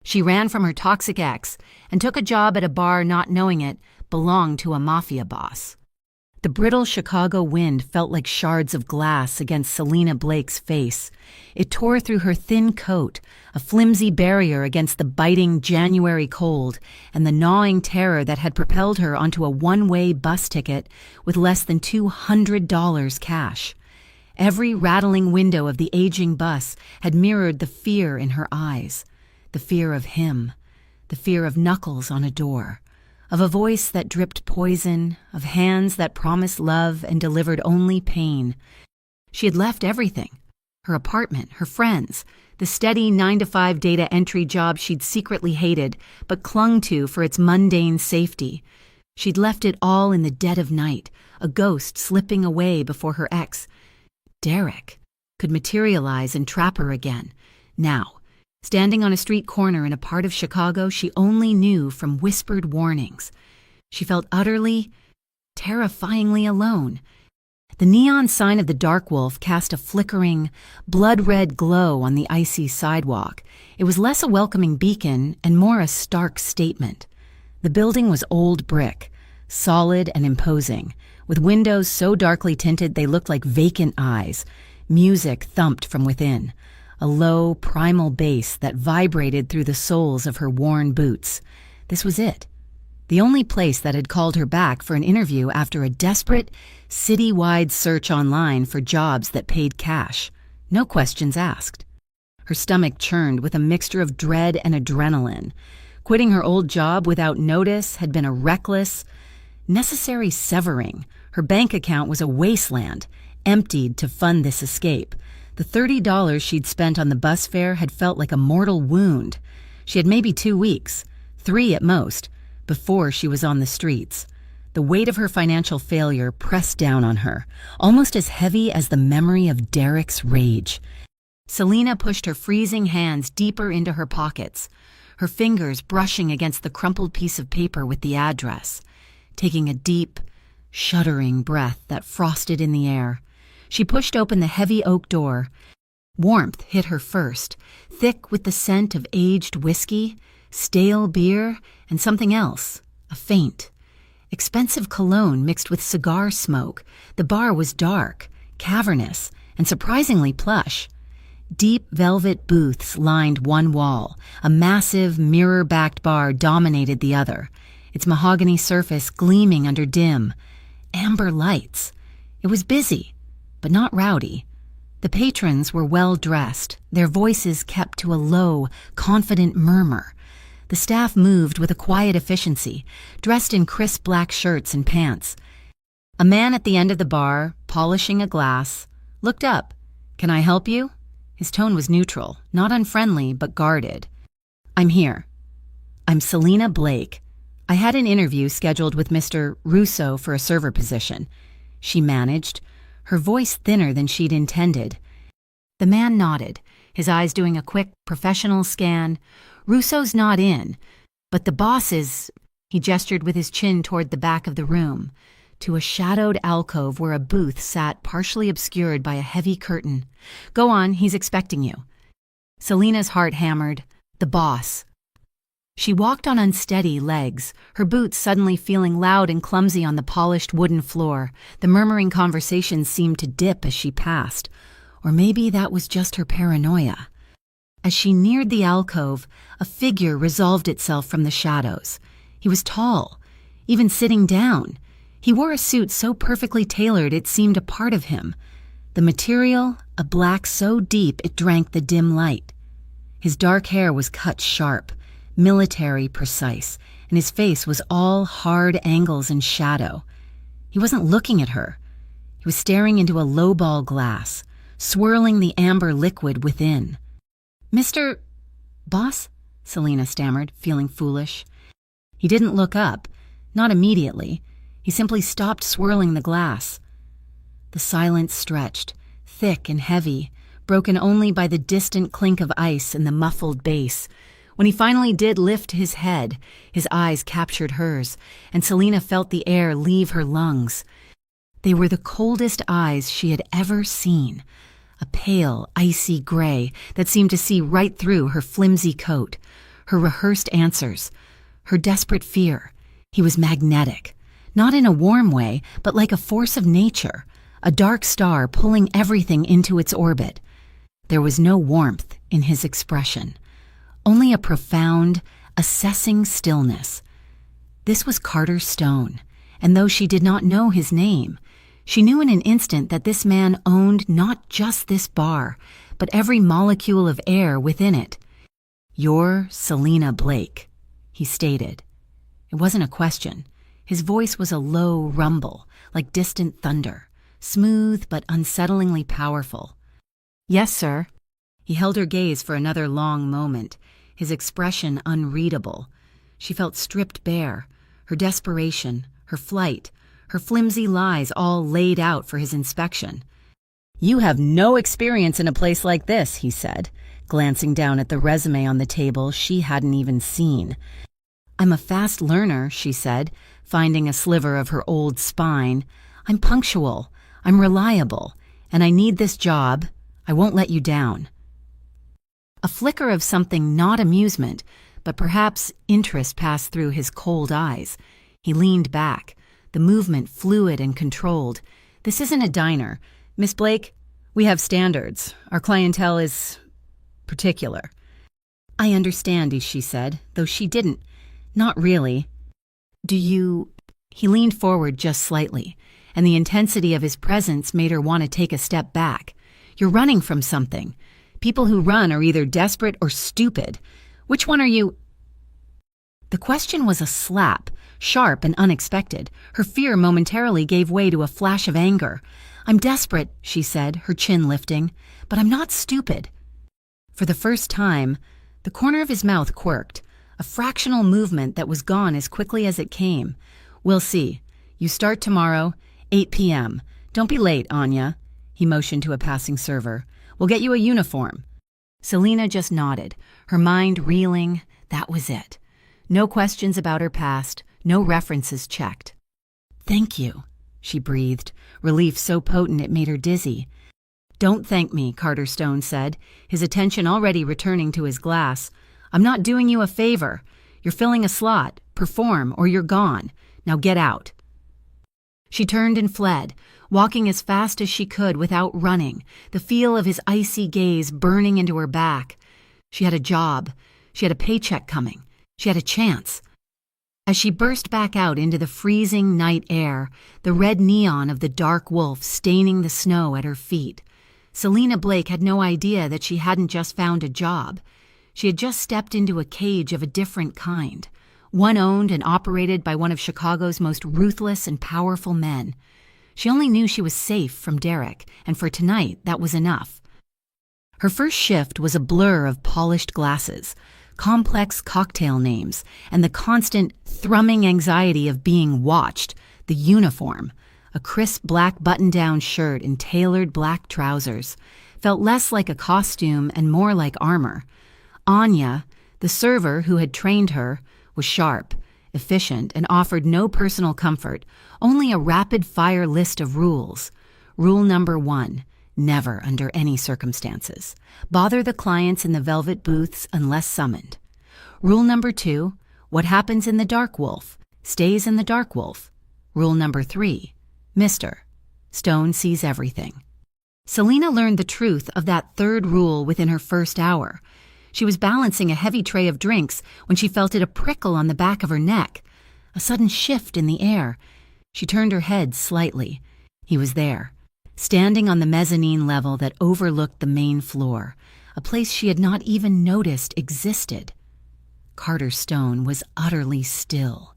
She ran from her toxic ex and took a job at a bar not knowing it belonged to a mafia boss. The brittle Chicago wind felt like shards of glass against Selena Blake's face. It tore through her thin coat, a flimsy barrier against the biting January cold and the gnawing terror that had propelled her onto a one-way bus ticket with less than $200 cash. Every rattling window of the aging bus had mirrored the fear in her eyes. The fear of him, the fear of knuckles on a door, of a voice that dripped poison, of hands that promised love and delivered only pain. She had left everything, her apartment, her friends, the steady 9-to-5 data entry job she'd secretly hated but clung to for its mundane safety. She'd left it all in the dead of night, a ghost slipping away before her ex, Derek, could materialize and trap her again. Now, standing on a street corner in a part of Chicago she only knew from whispered warnings, she felt utterly, terrifyingly alone. The neon sign of the Dark Wolf cast a flickering, blood-red glow on the icy sidewalk. It was less a welcoming beacon and more a stark statement. The building was old brick, solid and imposing, with windows so darkly tinted they looked like vacant eyes. Music thumped from within, a low, primal bass that vibrated through the soles of her worn boots. This was it. The only place that had called her back for an interview after a desperate, city-wide search online for jobs that paid cash. No questions asked. Her stomach churned with a mixture of dread and adrenaline. Quitting her old job without notice had been a reckless, necessary severing. Her bank account was a wasteland, emptied to fund this escape. The $30 she'd spent on the bus fare had felt like a mortal wound. She had maybe 2 weeks, 3 at most, before she was on the streets. The weight of her financial failure pressed down on her, almost as heavy as the memory of Derek's rage. Selena pushed her freezing hands deeper into her pockets, her fingers brushing against the crumpled piece of paper with the address. Taking a deep, shuddering breath that frosted in the air, she pushed open the heavy oak door. Warmth hit her first, thick with the scent of aged whiskey, stale beer, and something else, a faint, expensive cologne mixed with cigar smoke. The bar was dark, cavernous, and surprisingly plush. Deep velvet booths lined one wall. A massive, mirror-backed bar dominated the other, its mahogany surface gleaming under dim, amber lights. It was busy, but not rowdy. The patrons were well-dressed, their voices kept to a low, confident murmur. The staff moved with a quiet efficiency, dressed in crisp black shirts and pants. A man at the end of the bar, polishing a glass, looked up. "Can I help you?" His tone was neutral, not unfriendly, but guarded. "I'm here. I'm Selena Blake. I had an interview scheduled with Mr. Russo for a server position," she managed, her voice thinner than she'd intended. The man nodded, his eyes doing a quick, professional scan. "Russo's not in, but the boss is—" He gestured with his chin toward the back of the room, to a shadowed alcove where a booth sat partially obscured by a heavy curtain. "Go on, he's expecting you." Selena's heart hammered. The boss. She walked on unsteady legs, her boots suddenly feeling loud and clumsy on the polished wooden floor. The murmuring conversations seemed to dip as she passed. Or maybe that was just her paranoia. As she neared the alcove, a figure resolved itself from the shadows. He was tall, even sitting down. He wore a suit so perfectly tailored it seemed a part of him. The material, a black so deep it drank the dim light. His dark hair was cut sharp, military precise, and his face was all hard angles and shadow. He wasn't looking at her. He was staring into a lowball glass, swirling the amber liquid within. "Mr. Boss?" Selena stammered, feeling foolish. He didn't look up, not immediately. He simply stopped swirling the glass. The silence stretched, thick and heavy, broken only by the distant clink of ice and the muffled bass. When he finally did lift his head, his eyes captured hers, and Selena felt the air leave her lungs. They were the coldest eyes she had ever seen, a pale, icy gray that seemed to see right through her flimsy coat. her rehearsed answers, her desperate fear. He was magnetic, not in a warm way, but like a force of nature, a dark star pulling everything into its orbit. There was no warmth in his expression, only a profound, assessing stillness. This was Carter Stone, and though she did not know his name, she knew in an instant that this man owned not just this bar, but every molecule of air within it. "You're Selina Blake," he stated. It wasn't a question. His voice was a low rumble, like distant thunder, smooth but unsettlingly powerful. "Yes, sir." He held her gaze for another long moment, his expression unreadable. She felt stripped bare, her desperation, her flight, her flimsy lies all laid out for his inspection. "You have no experience in a place like this," he said, glancing down at the resume on the table she hadn't even seen. "I'm a fast learner," she said, finding a sliver of her old spine. "I'm punctual, I'm reliable, and I need this job. I won't let you down." A flicker of something not amusement, but perhaps interest passed through his cold eyes. He leaned back, the movement fluid and controlled. "This isn't a diner. Miss Blake, we have standards. Our clientele is particular." "I understand," she said, though she didn't. Not really. "Do you—" He leaned forward just slightly, and the intensity of his presence made her want to take a step back. "You're running from something. People who run are either desperate or stupid. Which one are you?" The question was a slap, sharp and unexpected. Her fear momentarily gave way to a flash of anger. "I'm desperate," she said, her chin lifting, "but I'm not stupid." For the first time, the corner of his mouth quirked, a fractional movement that was gone as quickly as it came. "We'll see. You start tomorrow, 8 p.m. Don't be late, Anya." He motioned to a passing server. "We'll get you a uniform." Selina just nodded, her mind reeling. That was it. No questions about her past, no references checked. "Thank you," she breathed, relief so potent it made her dizzy. "Don't thank me," Carter Stone said, his attention already returning to his glass. "I'm not doing you a favor. You're filling a slot. Perform, or you're gone. Now get out." She turned and fled, walking as fast as she could without running, the feel of his icy gaze burning into her back. She had a job. She had a paycheck coming. She had a chance. As she burst back out into the freezing night air, the red neon of the dark wolf staining the snow at her feet, Selina Blake had no idea that she hadn't just found a job. She had just stepped into a cage of a different kind, one owned and operated by one of Chicago's most ruthless and powerful men. She only knew she was safe from Derek, and for tonight that was enough. Her first shift was a blur of polished glasses, complex cocktail names, and the constant, thrumming anxiety of being watched. The uniform, a crisp black button-down shirt and tailored black trousers, felt less like a costume and more like armor. Anya, the server who had trained her, was sharp, efficient, and offered no personal comfort, only a rapid-fire list of rules. Rule number 1. Never, under any circumstances, bother the clients in the velvet booths unless summoned. Rule number 2, what happens in the Dark Wolf stays in the Dark Wolf. Rule number 3, Mr. Stone sees everything. Selina learned the truth of that third rule within her first hour. She was balancing a heavy tray of drinks when she felt it a prickle on the back of her neck, a sudden shift in the air. She turned her head slightly. He was there, standing on the mezzanine level that overlooked the main floor, a place she had not even noticed existed. Carter Stone was utterly still,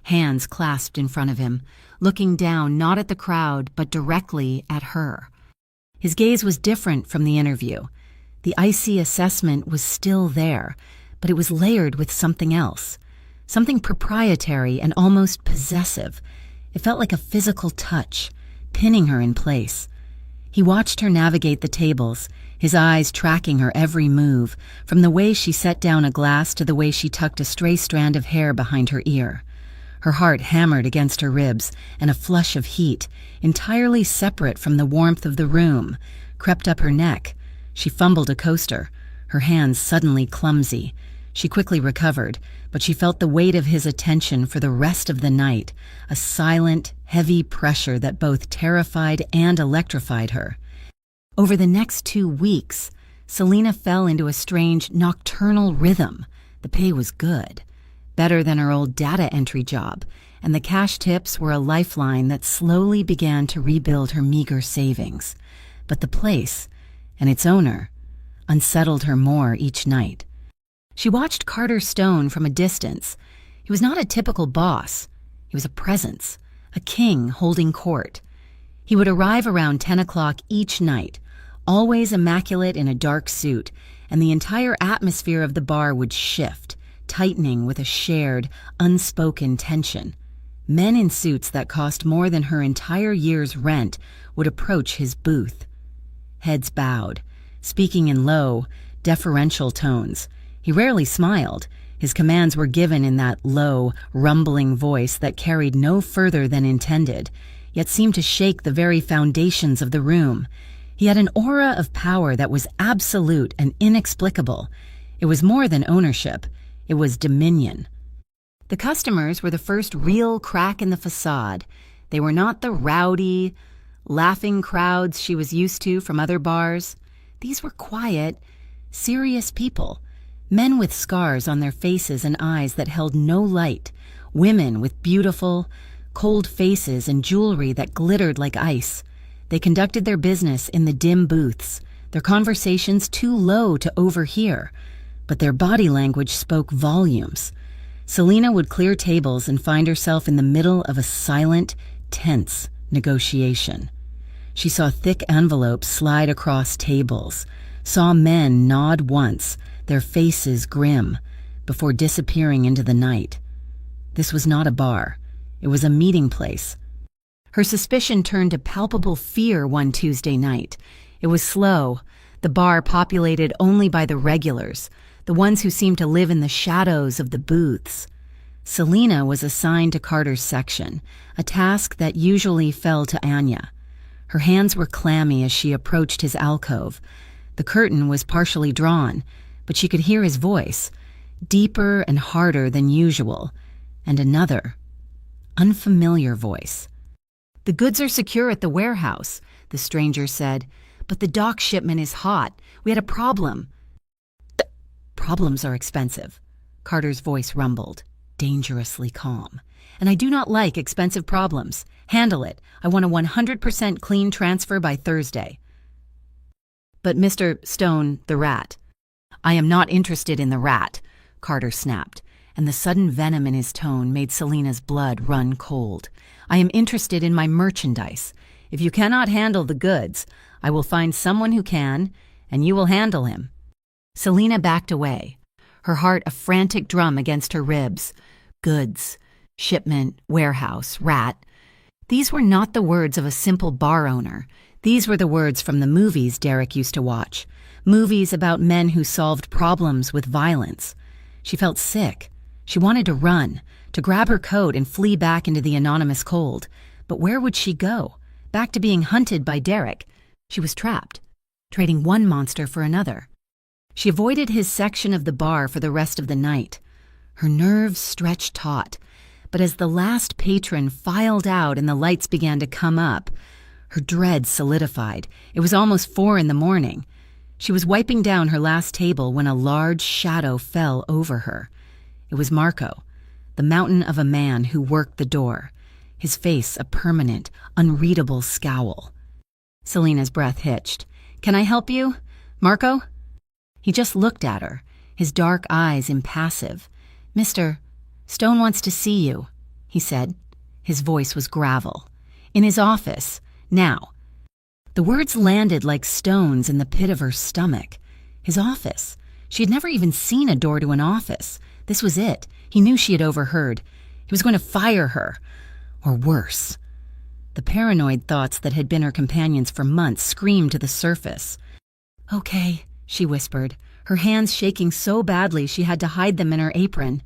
hands clasped in front of him, looking down not at the crowd but directly at her. His gaze was different from the interview. The icy assessment was still there, but it was layered with something else, something proprietary and almost possessive. It felt like a physical touch, pinning her in place. He watched her navigate the tables, his eyes tracking her every move, from the way she set down a glass to the way she tucked a stray strand of hair behind her ear. Her heart hammered against her ribs, and a flush of heat, entirely separate from the warmth of the room, crept up her neck. She fumbled a coaster, her hands suddenly clumsy. She quickly recovered, but she felt the weight of his attention for the rest of the night, a silent, heavy pressure that both terrified and electrified her. Over the next 2 weeks, Selina fell into a strange nocturnal rhythm. The pay was good, better than her old data entry job, and the cash tips were a lifeline that slowly began to rebuild her meager savings. But the place, and its owner, unsettled her more each night. She watched Carter Stone from a distance. He was not a typical boss. He was a presence, a king holding court. He would arrive around 10 o'clock each night, always immaculate in a dark suit, and the entire atmosphere of the bar would shift, tightening with a shared, unspoken tension. Men in suits that cost more than her entire year's rent would approach his booth. Heads bowed, speaking in low, deferential tones. He rarely smiled. His commands were given in that low, rumbling voice that carried no further than intended, yet seemed to shake the very foundations of the room. He had an aura of power that was absolute and inexplicable. It was more than ownership. It was dominion. The customers were the first real crack in the facade. They were not the rowdy, laughing crowds she was used to from other bars. These were quiet, serious people. Men with scars on their faces and eyes that held no light. Women with beautiful, cold faces and jewelry that glittered like ice. They conducted their business in the dim booths, their conversations too low to overhear, but their body language spoke volumes. Selina would clear tables and find herself in the middle of a silent, tense negotiation. She saw thick envelopes slide across tables, saw men nod once, their faces grim, before disappearing into the night. This was not a bar. It was a meeting place. Her suspicion turned to palpable fear one Tuesday night. It was slow, the bar populated only by the regulars, the ones who seemed to live in the shadows of the booths. Selina was assigned to Carter's section, a task that usually fell to Anya. Her hands were clammy as she approached his alcove. The curtain was partially drawn, but she could hear his voice, deeper and harder than usual, and another, unfamiliar voice. "The goods are secure at the warehouse," the stranger said, "but the dock shipment is hot. We had a problem." "Problems are expensive," Carter's voice rumbled, dangerously calm. "And I do not like expensive problems. Handle it. I want a 100% clean transfer by Thursday." "But Mr. Stone, the rat." "I am not interested in the rat," Carter snapped, and the sudden venom in his tone made Selina's blood run cold. "I am interested in my merchandise. If you cannot handle the goods, I will find someone who can, and you will handle him." Selina backed away, her heart a frantic drum against her ribs. Goods, shipment, warehouse, rat. These were not the words of a simple bar owner. These were the words from the movies Derek used to watch. Movies about men who solved problems with violence. She felt sick. She wanted to run, to grab her coat and flee back into the anonymous cold. But where would she go? Back to being hunted by Derek. She was trapped, trading one monster for another. She avoided his section of the bar for the rest of the night. Her nerves stretched taut, but as the last patron filed out and the lights began to come up, her dread solidified. It was almost 4 a.m. She was wiping down her last table when a large shadow fell over her. It was Marco, the mountain of a man who worked the door, his face a permanent, unreadable scowl. Selina's breath hitched. "Can I help you, Marco?" He just looked at her, his dark eyes impassive. "Mr. Stone wants to see you," he said. His voice was gravel. "In his office, now." The words landed like stones in the pit of her stomach. His office. She had never even seen a door to an office. This was it. He knew she had overheard. He was going to fire her. Or worse. The paranoid thoughts that had been her companions for months screamed to the surface. "Okay," she whispered, her hands shaking so badly she had to hide them in her apron.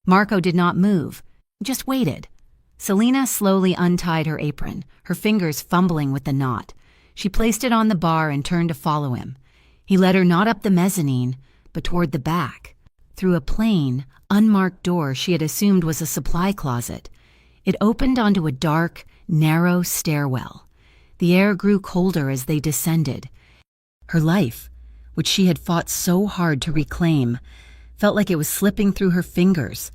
Marco did not move, just waited. Selina slowly untied her apron, her fingers fumbling with the knot. She placed it on the bar and turned to follow him. He led her not up the mezzanine, but toward the back. through a plain, unmarked door she had assumed was a supply closet. It opened onto a dark, narrow stairwell. The air grew colder as they descended. Her life, which she had fought so hard to reclaim, felt like it was slipping through her fingers.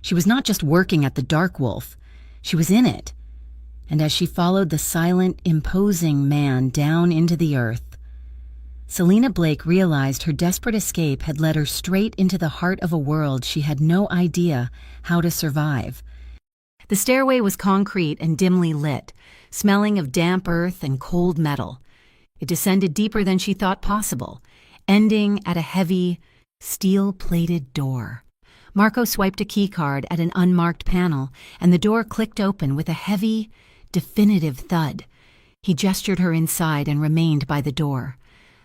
She was not just working at the Dark Wolf, she was in it. And as she followed the silent, imposing man down into the earth, Selina Blake realized her desperate escape had led her straight into the heart of a world she had no idea how to survive. The stairway was concrete and dimly lit, smelling of damp earth and cold metal. It descended deeper than she thought possible, ending at a heavy, steel-plated door. Marco swiped a keycard at an unmarked panel, and the door clicked open with a heavy, definitive thud. He gestured her inside and remained by the door,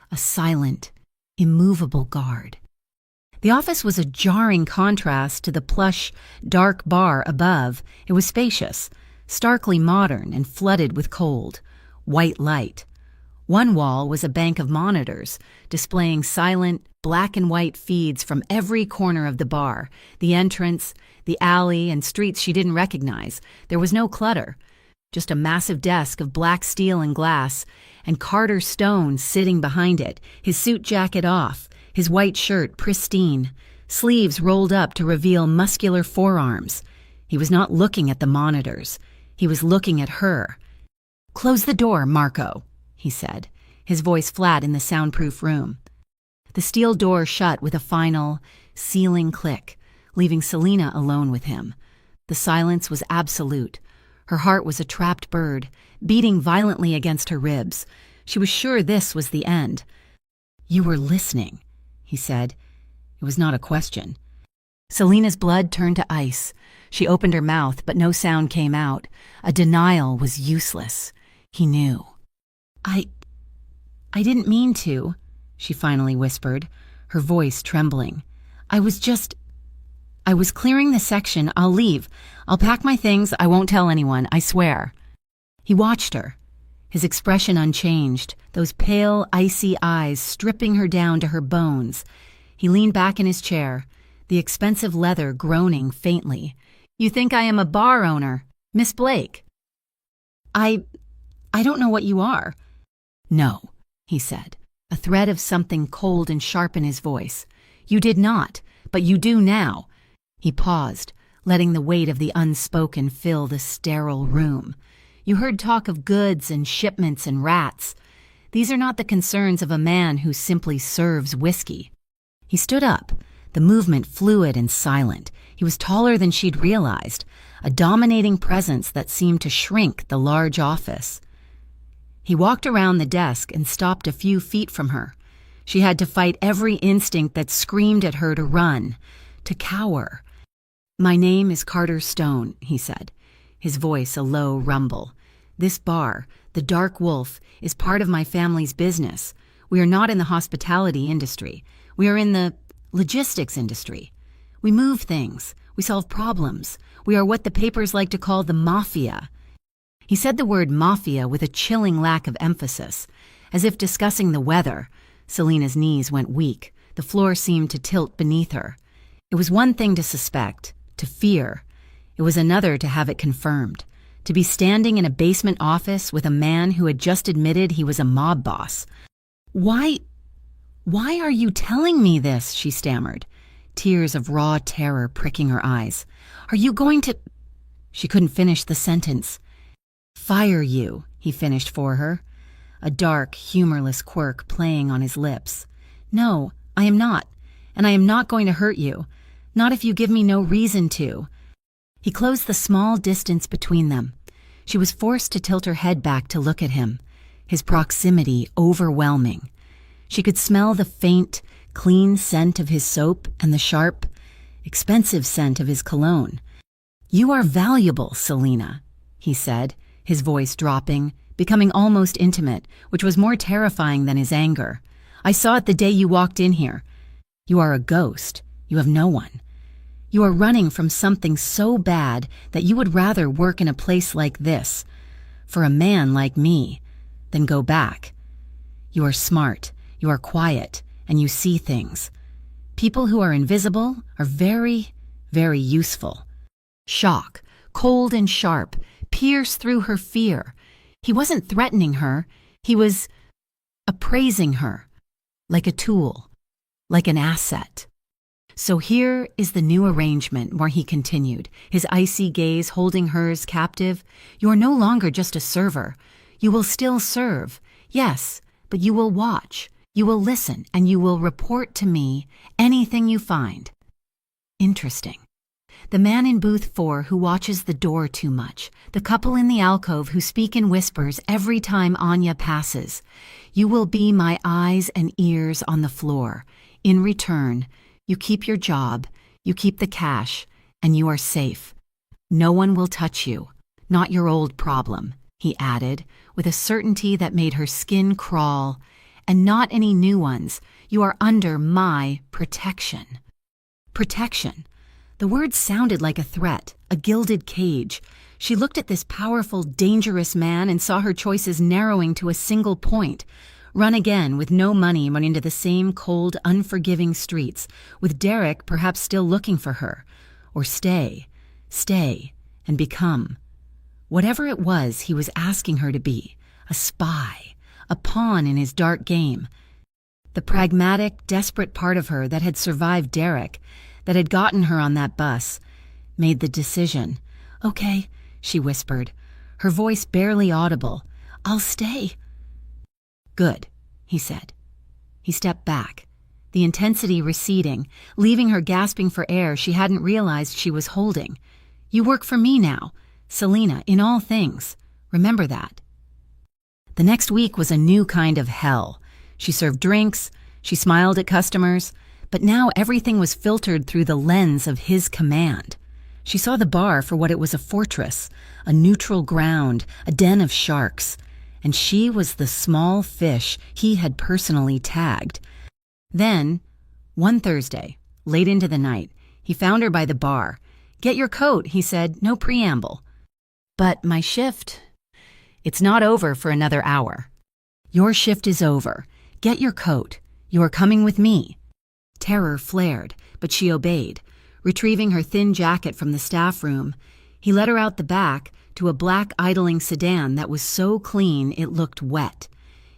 a silent, immovable guard. The office was a jarring contrast to the plush, dark bar above. It was spacious, starkly modern and flooded with cold, white light. One wall was a bank of monitors, displaying silent, black and white feeds from every corner of the bar, the entrance, the alley, and streets she didn't recognize. There was no clutter, just a massive desk of black steel and glass, and Carter Stone sitting behind it, his suit jacket off, his white shirt pristine, sleeves rolled up to reveal muscular forearms. He was not looking at the monitors. He was looking at her. "Close the door, Marco," he said, his voice flat in the soundproof room. The steel door shut with a final, sealing click, leaving Selina alone with him. The silence was absolute. Her heart was a trapped bird, beating violently against her ribs. She was sure this was the end. "You were listening," he said. It was not a question. Selina's blood turned to ice. She opened her mouth, but no sound came out. A denial was useless. He knew. I didn't mean to," she finally whispered, her voice trembling. I was clearing the section. I'll leave. I'll pack my things. I won't tell anyone, I swear." He watched her, his expression unchanged, those pale, icy eyes stripping her down to her bones. He leaned back in his chair, the expensive leather groaning faintly. "You think I am a bar owner, Miss Blake?" I don't know what you are." "No," he said, a thread of something cold and sharp in his voice. "You did not, but you do now." He paused, letting the weight of the unspoken fill the sterile room. "You heard talk of goods and shipments and rats. These are not the concerns of a man who simply serves whiskey." He stood up, the movement fluid and silent. He was taller than she'd realized, a dominating presence that seemed to shrink the large office. He walked around the desk and stopped a few feet from her. She had to fight every instinct that screamed at her to run, to cower. "My name is Carter Stone," he said, his voice a low rumble. "This bar, the Dark Wolf, is part of my family's business. We are not in the hospitality industry. We are in the logistics industry. We move things. We solve problems. We are what the papers like to call the mafia." He said the word mafia with a chilling lack of emphasis, as if discussing the weather. Selina's knees went weak. The floor seemed to tilt beneath her. It was one thing to suspect, to fear. It was another to have it confirmed, to be standing in a basement office with a man who had just admitted he was a mob boss. Why are you telling me this?" she stammered, tears of raw terror pricking her eyes. "Are you going to—" She couldn't finish the sentence. "Fire you," he finished for her, a dark, humorless quirk playing on his lips. "No, I am not, and I am not going to hurt you, not if you give me no reason to." He closed the small distance between them. She was forced to tilt her head back to look at him, his proximity overwhelming. She could smell the faint, clean scent of his soap and the sharp, expensive scent of his cologne. "You are valuable, Selina," he said, his voice dropping, becoming almost intimate, which was more terrifying than his anger. "I saw it the day you walked in here. You are a ghost. You have no one. You are running from something so bad that you would rather work in a place like this, for a man like me, than go back. You are smart, you are quiet, and you see things. People who are invisible are very, very useful. Shock, cold and sharp, pierced through her fear. He wasn't threatening her. He was appraising her, like a tool, like an asset. So here is the new arrangement, where he continued, his icy gaze holding hers captive. You are no longer just a server. You will still serve, yes, but you will watch, you will listen, and you will report to me anything you find. Interesting. The man in booth 4 who watches the door too much, the couple in the alcove who speak in whispers every time Anya passes. You will be my eyes and ears on the floor. In return, you keep your job, you keep the cash, and you are safe. No one will touch you, not your old problem, he added, with a certainty that made her skin crawl. And not any new ones. You are under my protection. Protection. The word sounded like a threat, a gilded cage. She looked at this powerful, dangerous man and saw her choices narrowing to a single point. Run again with no money, run into the same cold, unforgiving streets, with Derek perhaps still looking for her. Or stay, and become. Whatever it was he was asking her to be, a spy, a pawn in his dark game. The pragmatic, desperate part of her that had survived Derek, that had gotten her on that bus, made the decision. Okay, she whispered, her voice barely audible. I'll stay. Good, he said. He stepped back, the intensity receding, leaving her gasping for air she hadn't realized she was holding. You work for me now, Selena, in all things. Remember that. The next week was a new kind of hell. She served drinks, she smiled at customers, but now everything was filtered through the lens of his command. She saw the bar for what it was, a fortress, a neutral ground, a den of sharks. And she was the small fish he had personally tagged. Then, one Thursday, late into the night, he found her by the bar. Get your coat, he said, no preamble. But my shift, it's not over for another hour. Your shift is over. Get your coat. You are coming with me. Terror flared, but she obeyed. Retrieving her thin jacket from the staff room, he led her out the back to a black idling sedan that was so clean it looked wet.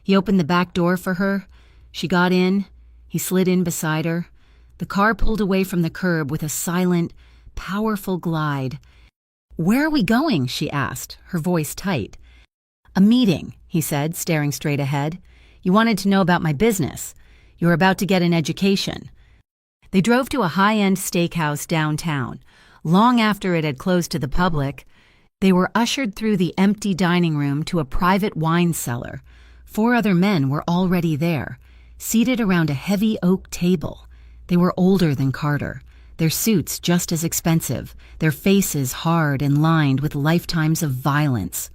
He opened the back door for her. She got in. He slid in beside her. The car pulled away from the curb with a silent, powerful glide. Where are we going? She asked, her voice tight. A meeting, he said, staring straight ahead. You wanted to know about my business. You're about to get an education. They drove to a high-end steakhouse downtown. Long after it had closed to the public, they were ushered through the empty dining room to a private wine cellar. 4 other men were already there, seated around a heavy oak table. They were older than Carter, their suits just as expensive, their faces hard and lined with lifetimes of violence.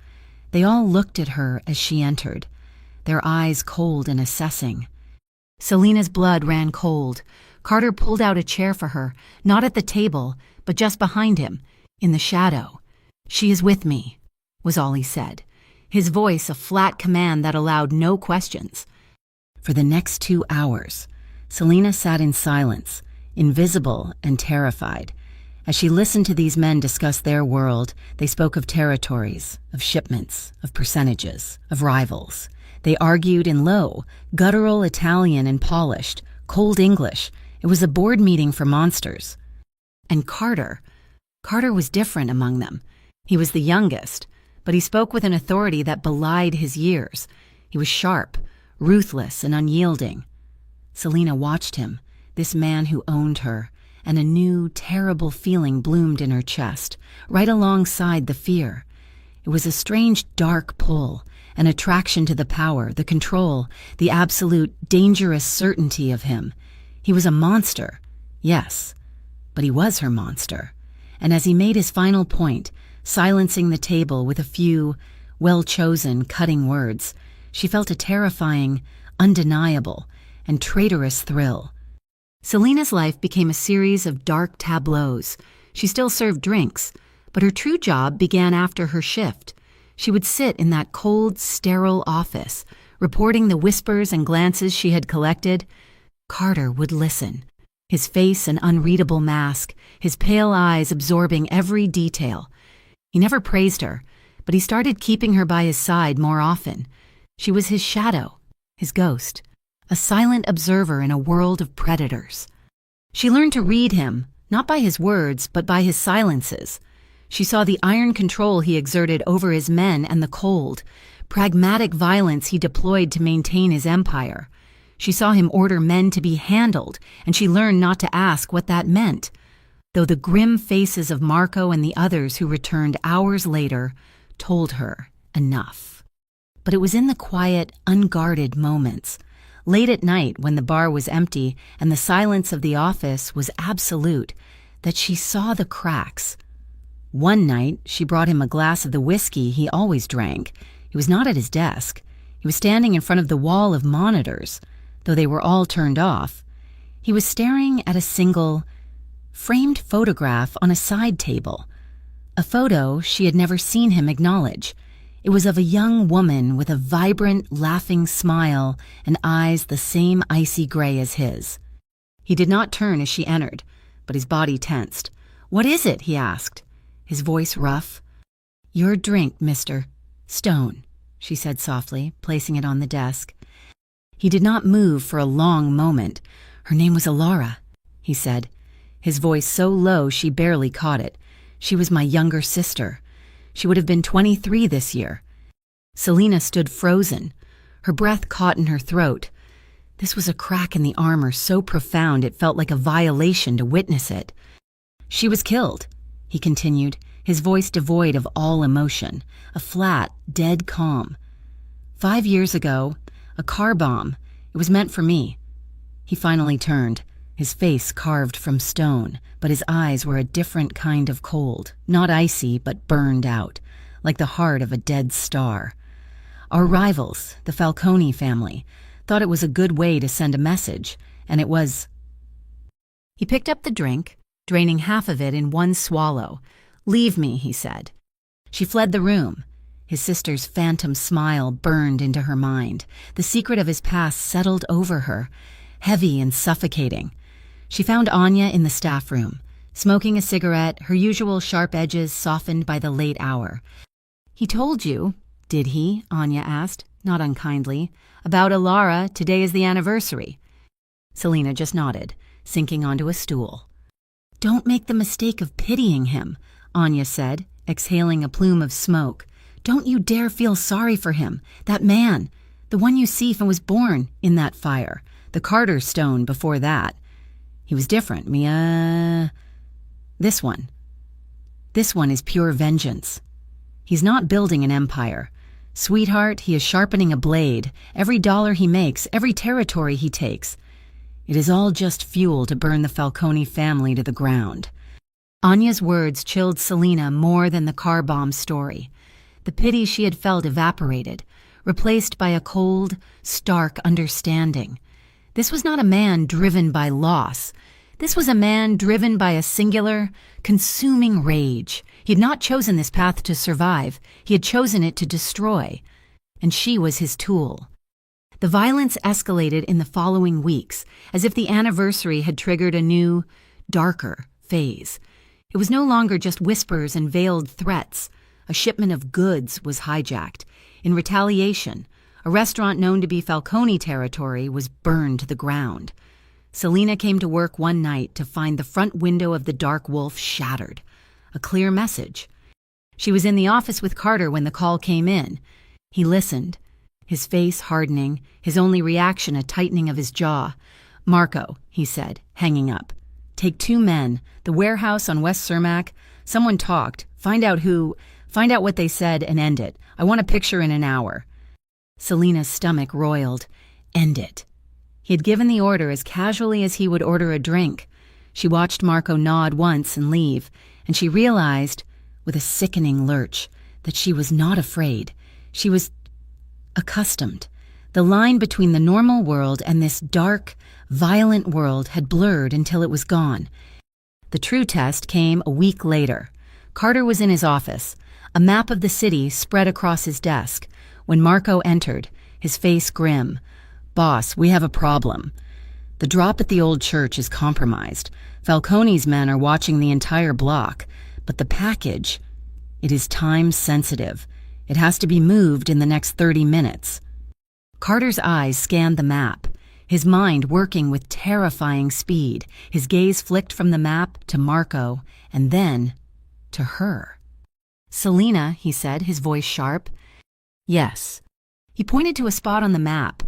They all looked at her as she entered, their eyes cold and assessing. Selena's blood ran cold. Carter pulled out a chair for her, not at the table, but just behind him, in the shadow. She is with me, was all he said, his voice a flat command that allowed no questions. For the next 2 hours, Selena sat in silence, invisible and terrified. As she listened to these men discuss their world, they spoke of territories, of shipments, of percentages, of rivals. They argued in low, guttural Italian and polished, cold English. It was a board meeting for monsters. And Carter was different among them. He was the youngest, but he spoke with an authority that belied his years. He was sharp, ruthless, and unyielding. Selena watched him, this man who owned her, and a new, terrible feeling bloomed in her chest, right alongside the fear. It was a strange, dark pull, an attraction to the power, the control, the absolute, dangerous certainty of him. He was a monster, yes, but he was her monster. And as he made his final point, silencing the table with a few, well-chosen, cutting words, she felt a terrifying, undeniable, and traitorous thrill. Selena's life became a series of dark tableaus. She still served drinks, but her true job began after her shift. She would sit in that cold, sterile office, reporting the whispers and glances she had collected. Carter would listen, His face an unreadable mask, his pale eyes absorbing every detail. He never praised her, but he started keeping her by his side more often. She was his shadow, his ghost, a silent observer in a world of predators. She learned to read him, not by his words, but by his silences. She saw the iron control he exerted over his men and the cold, pragmatic violence he deployed to maintain his empire. She saw him order men to be handled, and she learned not to ask what that meant, though the grim faces of Marco and the others who returned hours later told her enough. But it was in the quiet, unguarded moments, late at night when the bar was empty and the silence of the office was absolute, that she saw the cracks. One night, she brought him a glass of the whiskey he always drank. He was not at his desk. He was standing in front of the wall of monitors, though they were all turned off. He was staring at a single, framed photograph on a side table, a photo she had never seen him acknowledge. It was of a young woman with a vibrant, laughing smile and eyes the same icy gray as his. He did not turn as she entered, but his body tensed. "What is it?" he asked, his voice rough. "Your drink, Mr. Stone," she said softly, placing it on the desk. He did not move for a long moment. "Her name was Alara," he said, his voice so low she barely caught it. "She was my younger sister. She would have been 23 this year." Selina stood frozen. Her breath caught in her throat. This was a crack in the armor so profound it felt like a violation to witness it. "She was killed," he continued, his voice devoid of all emotion, a flat, dead calm. "5 years ago, a car bomb. It was meant for me." He finally turned, his face carved from stone, but his eyes were a different kind of cold, not icy, but burned out, like the heart of a dead star. "Our rivals, the Falcone family, thought it was a good way to send a message, and it was—" He picked up the drink, draining half of it in one swallow. "Leave me," he said. She fled the room. His sister's phantom smile burned into her mind. The secret of his past settled over her, heavy and suffocating. She found Anya in the staff room, smoking a cigarette, her usual sharp edges softened by the late hour. "He told you, did he?" Anya asked, not unkindly. "About Alara, today is the anniversary." Selina just nodded, sinking onto a stool. "Don't make the mistake of pitying him," Anya said, exhaling a plume of smoke. "Don't you dare feel sorry for him. That man, the one you see was born in that fire, the Carter stone before that. He was different, Mia. This one is pure vengeance. He's not building an empire. Sweetheart, he is sharpening a blade. Every dollar he makes, every territory he takes. It is all just fuel to burn the Falcone family to the ground." Anya's words chilled Selina more than the car bomb story. The pity she had felt evaporated, replaced by a cold, stark understanding. This was not a man driven by loss. This was a man driven by a singular, consuming rage. He had not chosen this path to survive. He had chosen it to destroy. And she was his tool. The violence escalated in the following weeks, as if the anniversary had triggered a new, darker phase. It was no longer just whispers and veiled threats. A shipment of goods was hijacked. In retaliation, a restaurant known to be Falcone territory was burned to the ground. Selina came to work one night to find the front window of the Dark Wolf shattered. A clear message. She was in the office with Carter when the call came in. He listened, his face hardening, his only reaction a tightening of his jaw. "Marco," he said, hanging up. "Take 2 men, the warehouse on West Cermak. Someone talked. Find out what they said and end it. I want a picture in an hour." Selina's stomach roiled. End it. He had given the order as casually as he would order a drink. She watched Marco nod once and leave, and she realized, with a sickening lurch, that she was not afraid. She was accustomed. The line between the normal world and this dark, violent world had blurred until it was gone. The true test came a week later. Carter was in his office, a map of the city spread across his desk, when Marco entered, his face grim. "Boss, we have a problem." The drop at the old church is compromised. Falcone's men are watching the entire block. But the package, it is time sensitive. It has to be moved in the next 30 minutes. Carter's eyes scanned the map, his mind working with terrifying speed. His gaze flicked from the map to Marco, and then to her. "Selina," he said, his voice sharp. "Yes." He pointed to a spot on the map.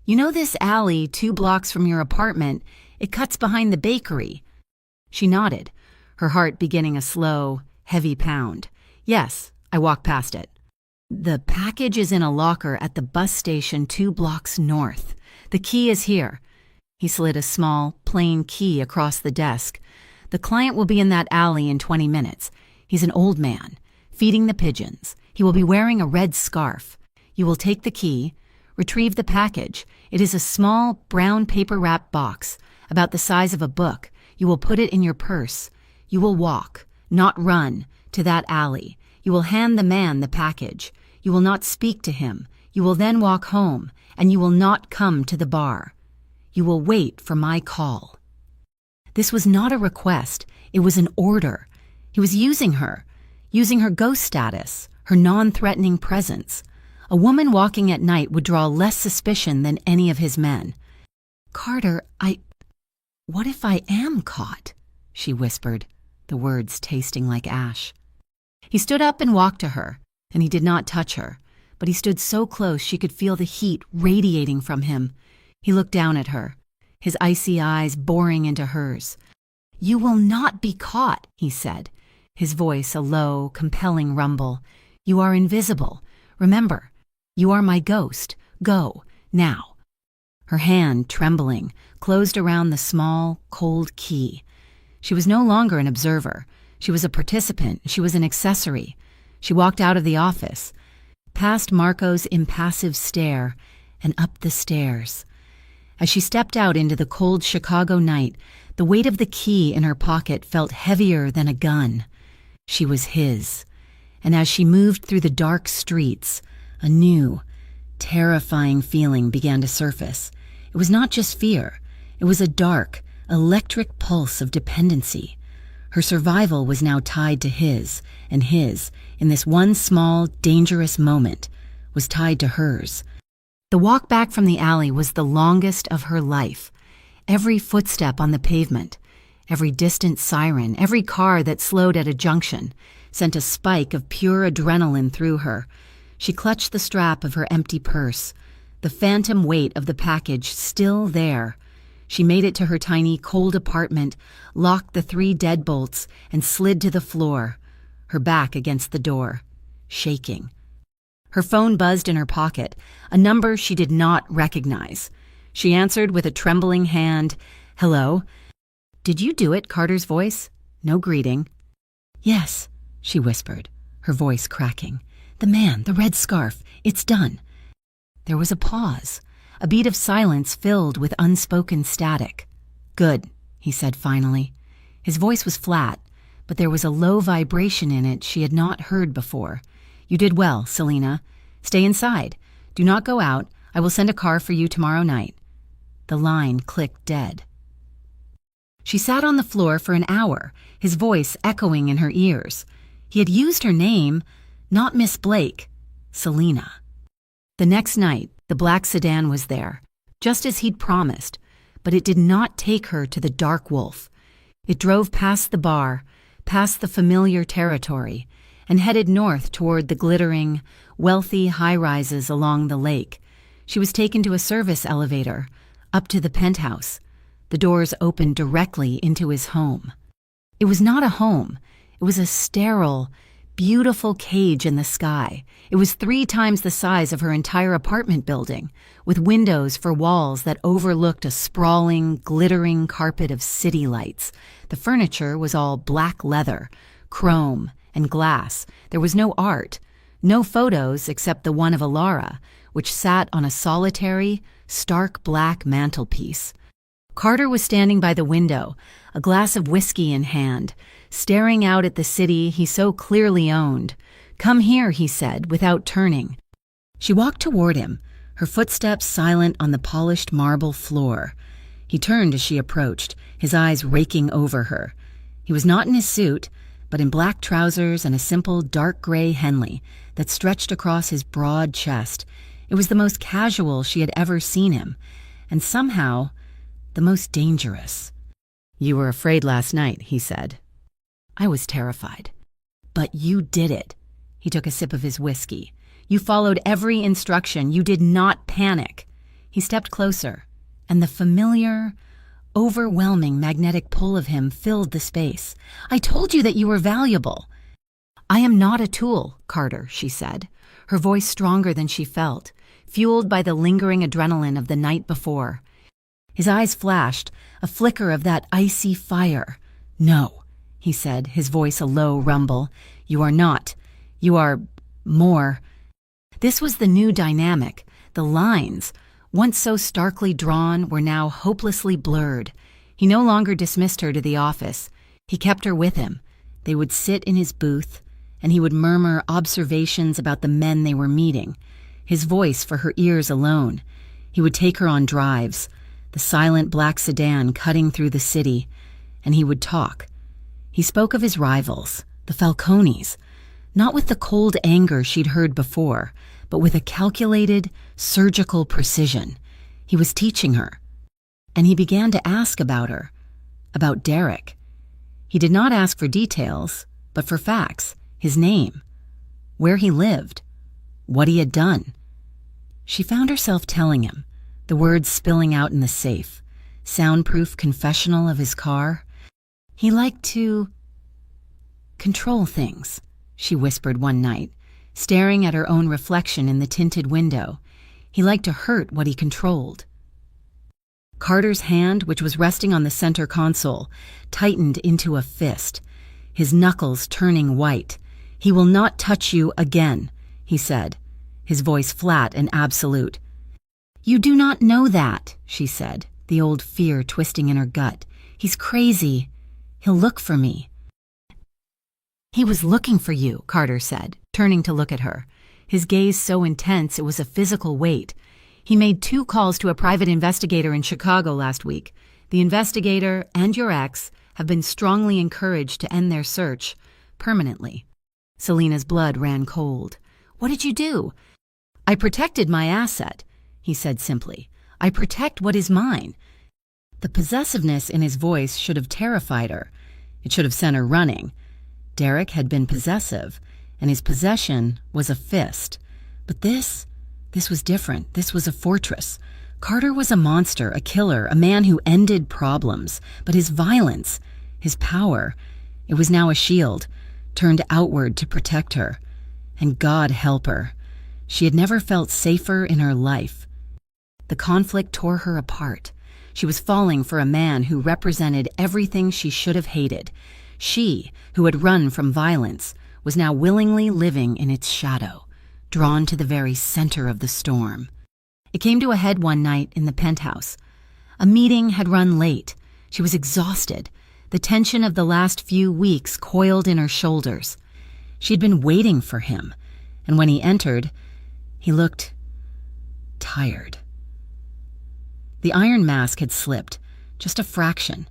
"You know this alley 2 blocks from your apartment? It cuts behind the bakery." She nodded, her heart beginning a slow, heavy pound. "Yes, I walked past it." "The package is in a locker at the bus station 2 blocks north. The key is here." He slid a small, plain key across the desk. "The client will be in that alley in 20 minutes. He's an old man, feeding the pigeons. He will be wearing a red scarf. You will take the key, retrieve the package. It is a small, brown paper-wrapped box, about the size of a book. You will put it in your purse. You will walk, not run, to that alley. You will hand the man the package. You will not speak to him. You will then walk home, and you will not come to the bar. You will wait for my call." This was not a request. It was an order. He was using her ghost status, her non-threatening presence. A woman walking at night would draw less suspicion than any of his men. "Carter, what if I am caught?" she whispered, the words tasting like ash. He stood up and walked to her, and he did not touch her, but he stood so close she could feel the heat radiating from him. He looked down at her, his icy eyes boring into hers. "You will not be caught," he said, his voice a low, compelling rumble. "You are invisible. Remember, you are my ghost. Go, now." Her hand, trembling, closed around the small, cold key. She was no longer an observer. She was a participant. She was an accessory. She walked out of the office, past Marco's impassive stare, and up the stairs. As she stepped out into the cold Chicago night, the weight of the key in her pocket felt heavier than a gun. She was his. And as she moved through the dark streets, a new, terrifying feeling began to surface. It was not just fear. It was a dark, electric pulse of dependency. Her survival was now tied to his, and his, in this one small, dangerous moment, was tied to hers. The walk back from the alley was the longest of her life. Every footstep on the pavement, every distant siren, every car that slowed at a junction, sent a spike of pure adrenaline through her. She clutched the strap of her empty purse, the phantom weight of the package still there. She made it to her tiny, cold apartment, locked the 3 deadbolts, and slid to the floor, her back against the door, shaking. Her phone buzzed in her pocket, a number she did not recognize. She answered with a trembling hand. "Hello?" "Did you do it?" Carter's voice. No greeting. "Yes," she whispered, her voice cracking. "The man, the red scarf, it's done." There was a pause, a beat of silence filled with unspoken static. "Good," he said finally. His voice was flat, but there was a low vibration in it she had not heard before. "You did well, Selina. Stay inside. Do not go out. I will send a car for you tomorrow night." The line clicked dead. She sat on the floor for an hour, his voice echoing in her ears. He had used her name, not Miss Blake, Selina. The next night, the black sedan was there, just as he'd promised, but it did not take her to the Dark Wolf. It drove past the bar, past the familiar territory, and headed north toward the glittering, wealthy high-rises along the lake. She was taken to a service elevator, up to the penthouse. The doors opened directly into his home. It was not a home. It was a sterile, beautiful cage in the sky. It was 3 times the size of her entire apartment building, with windows for walls that overlooked a sprawling, glittering carpet of city lights. The furniture was all black leather, chrome, and glass. There was no art, no photos except the one of Alara, which sat on a solitary, stark black mantelpiece. Carter was standing by the window, a glass of whiskey in hand, staring out at the city he so clearly owned. "Come here," he said, without turning. She walked toward him, her footsteps silent on the polished marble floor. He turned as she approached, his eyes raking over her. He was not in his suit, but in black trousers and a simple dark gray Henley that stretched across his broad chest. It was the most casual she had ever seen him, and somehow the most dangerous. "You were afraid last night," he said. "I was terrified. But you did it." He took a sip of his whiskey. "You followed every instruction. You did not panic." He stepped closer, and the familiar, overwhelming magnetic pull of him filled the space. "I told you that you were valuable." "I am not a tool, Carter," she said, her voice stronger than she felt, fueled by the lingering adrenaline of the night before. His eyes flashed, a flicker of that icy fire. "No," he said, his voice a low rumble. "You are not. You are more." This was the new dynamic. The lines, once so starkly drawn, were now hopelessly blurred. He no longer dismissed her to the office. He kept her with him. They would sit in his booth, and he would murmur observations about the men they were meeting, his voice for her ears alone. He would take her on drives, the silent black sedan cutting through the city, and he would talk. He spoke of his rivals, the Falcones, not with the cold anger she'd heard before, but with a calculated, surgical precision. He was teaching her. And he began to ask about her, about Derek. He did not ask for details, but for facts, his name, where he lived, what he had done. She found herself telling him, the words spilling out in the safe, soundproof confessional of his car. He liked to control things, she whispered one night, staring at her own reflection in the tinted window. He liked to hurt what he controlled. Carter's hand, which was resting on the center console, tightened into a fist, his knuckles turning white. "He will not touch you again," he said, his voice flat and absolute. "You do not know that," she said, the old fear twisting in her gut. "He's crazy. He'll look for me." "He was looking for you," Carter said, turning to look at her, his gaze so intense it was a physical weight. "He made 2 calls to a private investigator in Chicago last week. The investigator and your ex have been strongly encouraged to end their search permanently." Selena's blood ran cold. "What did you do?" "I protected my asset," he said simply. "I protect what is mine." The possessiveness in his voice should have terrified her. It should have sent her running. Derek had been possessive, and his possession was a fist. But this was different. This was a fortress. Carter was a monster, a killer, a man who ended problems. But his violence, his power, it was now a shield, turned outward to protect her. And God help her. She had never felt safer in her life. The conflict tore her apart. She was falling for a man who represented everything she should have hated. She, who had run from violence, was now willingly living in its shadow, drawn to the very center of the storm. It came to a head one night in the penthouse. A meeting had run late. She was exhausted. The tension of the last few weeks coiled in her shoulders. She had been waiting for him, and when he entered, he looked tired. The iron mask had slipped, just a fraction,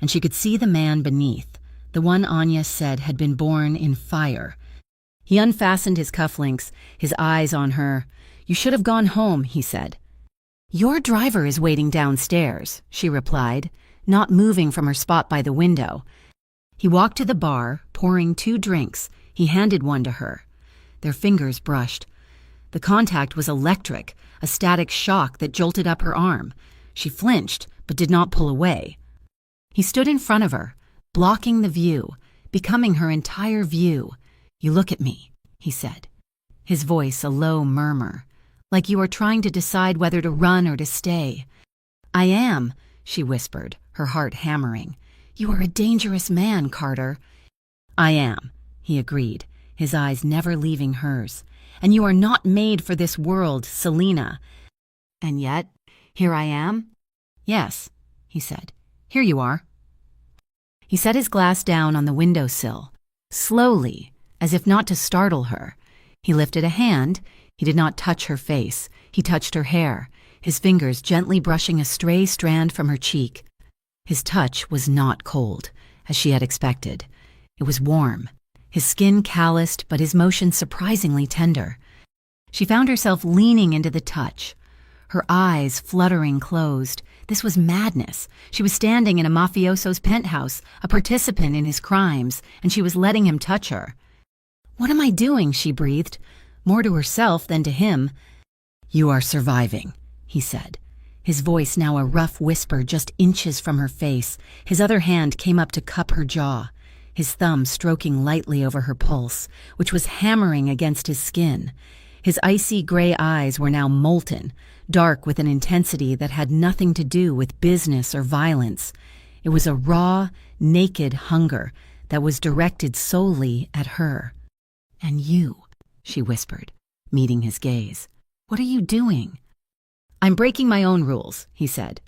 and she could see the man beneath, the one Anya said had been born in fire. He unfastened his cufflinks, his eyes on her. "You should have gone home," he said. "Your driver is waiting downstairs," she replied, not moving from her spot by the window. He walked to the bar, pouring 2 drinks. He handed one to her. Their fingers brushed. The contact was electric, a static shock that jolted up her arm. She flinched, but did not pull away. He stood in front of her, blocking the view, becoming her entire view. "You look at me," he said, his voice a low murmur, "like you are trying to decide whether to run or to stay." "I am," she whispered, her heart hammering. "You are a dangerous man, Carter." "I am," he agreed, his eyes never leaving hers. "And you are not made for this world, Selena." "And yet, here I am?" "Yes," he said. "Here you are." He set his glass down on the windowsill. Slowly, as if not to startle her, he lifted a hand. He did not touch her face. He touched her hair. his fingers gently brushing a stray strand from her cheek. His touch was not cold, as she had expected. It was warm, his skin calloused but his motion surprisingly tender. She found herself leaning into the touch, her eyes fluttering closed. This was madness. She was standing in a mafioso's penthouse, a participant in his crimes, and she was letting him touch her. "What am I doing?" she breathed, more to herself than to him. "You are surviving," he said, his voice now a rough whisper just inches from her face. His other hand came up to cup her jaw, his thumb stroking lightly over her pulse, which was hammering against his skin. His icy gray eyes were now molten, dark with an intensity that had nothing to do with business or violence. It was a raw, naked hunger that was directed solely at her. "And you," she whispered, meeting his gaze. "What are you doing?" "I'm breaking my own rules," he said.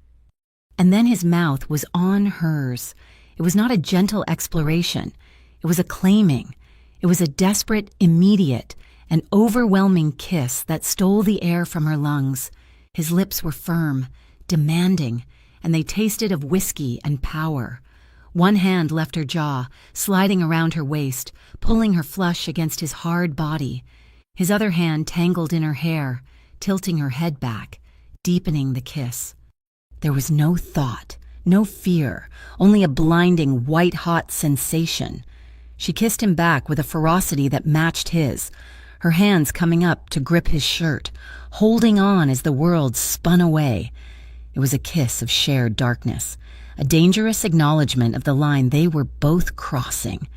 And then his mouth was on hers. It was not a gentle exploration. It was a claiming. It was a desperate, immediate, an overwhelming kiss that stole the air from her lungs. His lips were firm, demanding, and they tasted of whiskey and power. One hand left her jaw, sliding around her waist, pulling her flush against his hard body. His other hand tangled in her hair, tilting her head back, deepening the kiss. There was no thought, no fear, only a blinding, white-hot sensation. She kissed him back with a ferocity that matched his, her hands coming up to grip his shirt, holding on as the world spun away. It was a kiss of shared darkness, a dangerous acknowledgement of the line they were both crossing.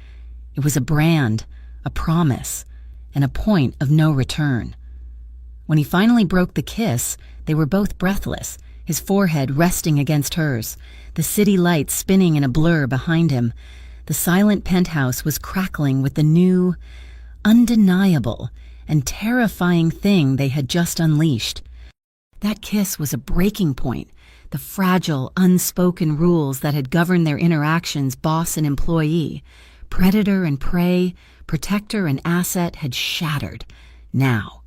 It was a brand, a promise, and a point of no return. When he finally broke the kiss, they were both breathless, his forehead resting against hers, the city lights spinning in a blur behind him. The silent penthouse was crackling with the new, undeniable, and terrifying thing they had just unleashed. That kiss was a breaking point. The fragile, unspoken rules that had governed their interactions, boss and employee, predator and prey, protector and asset, had shattered. Now,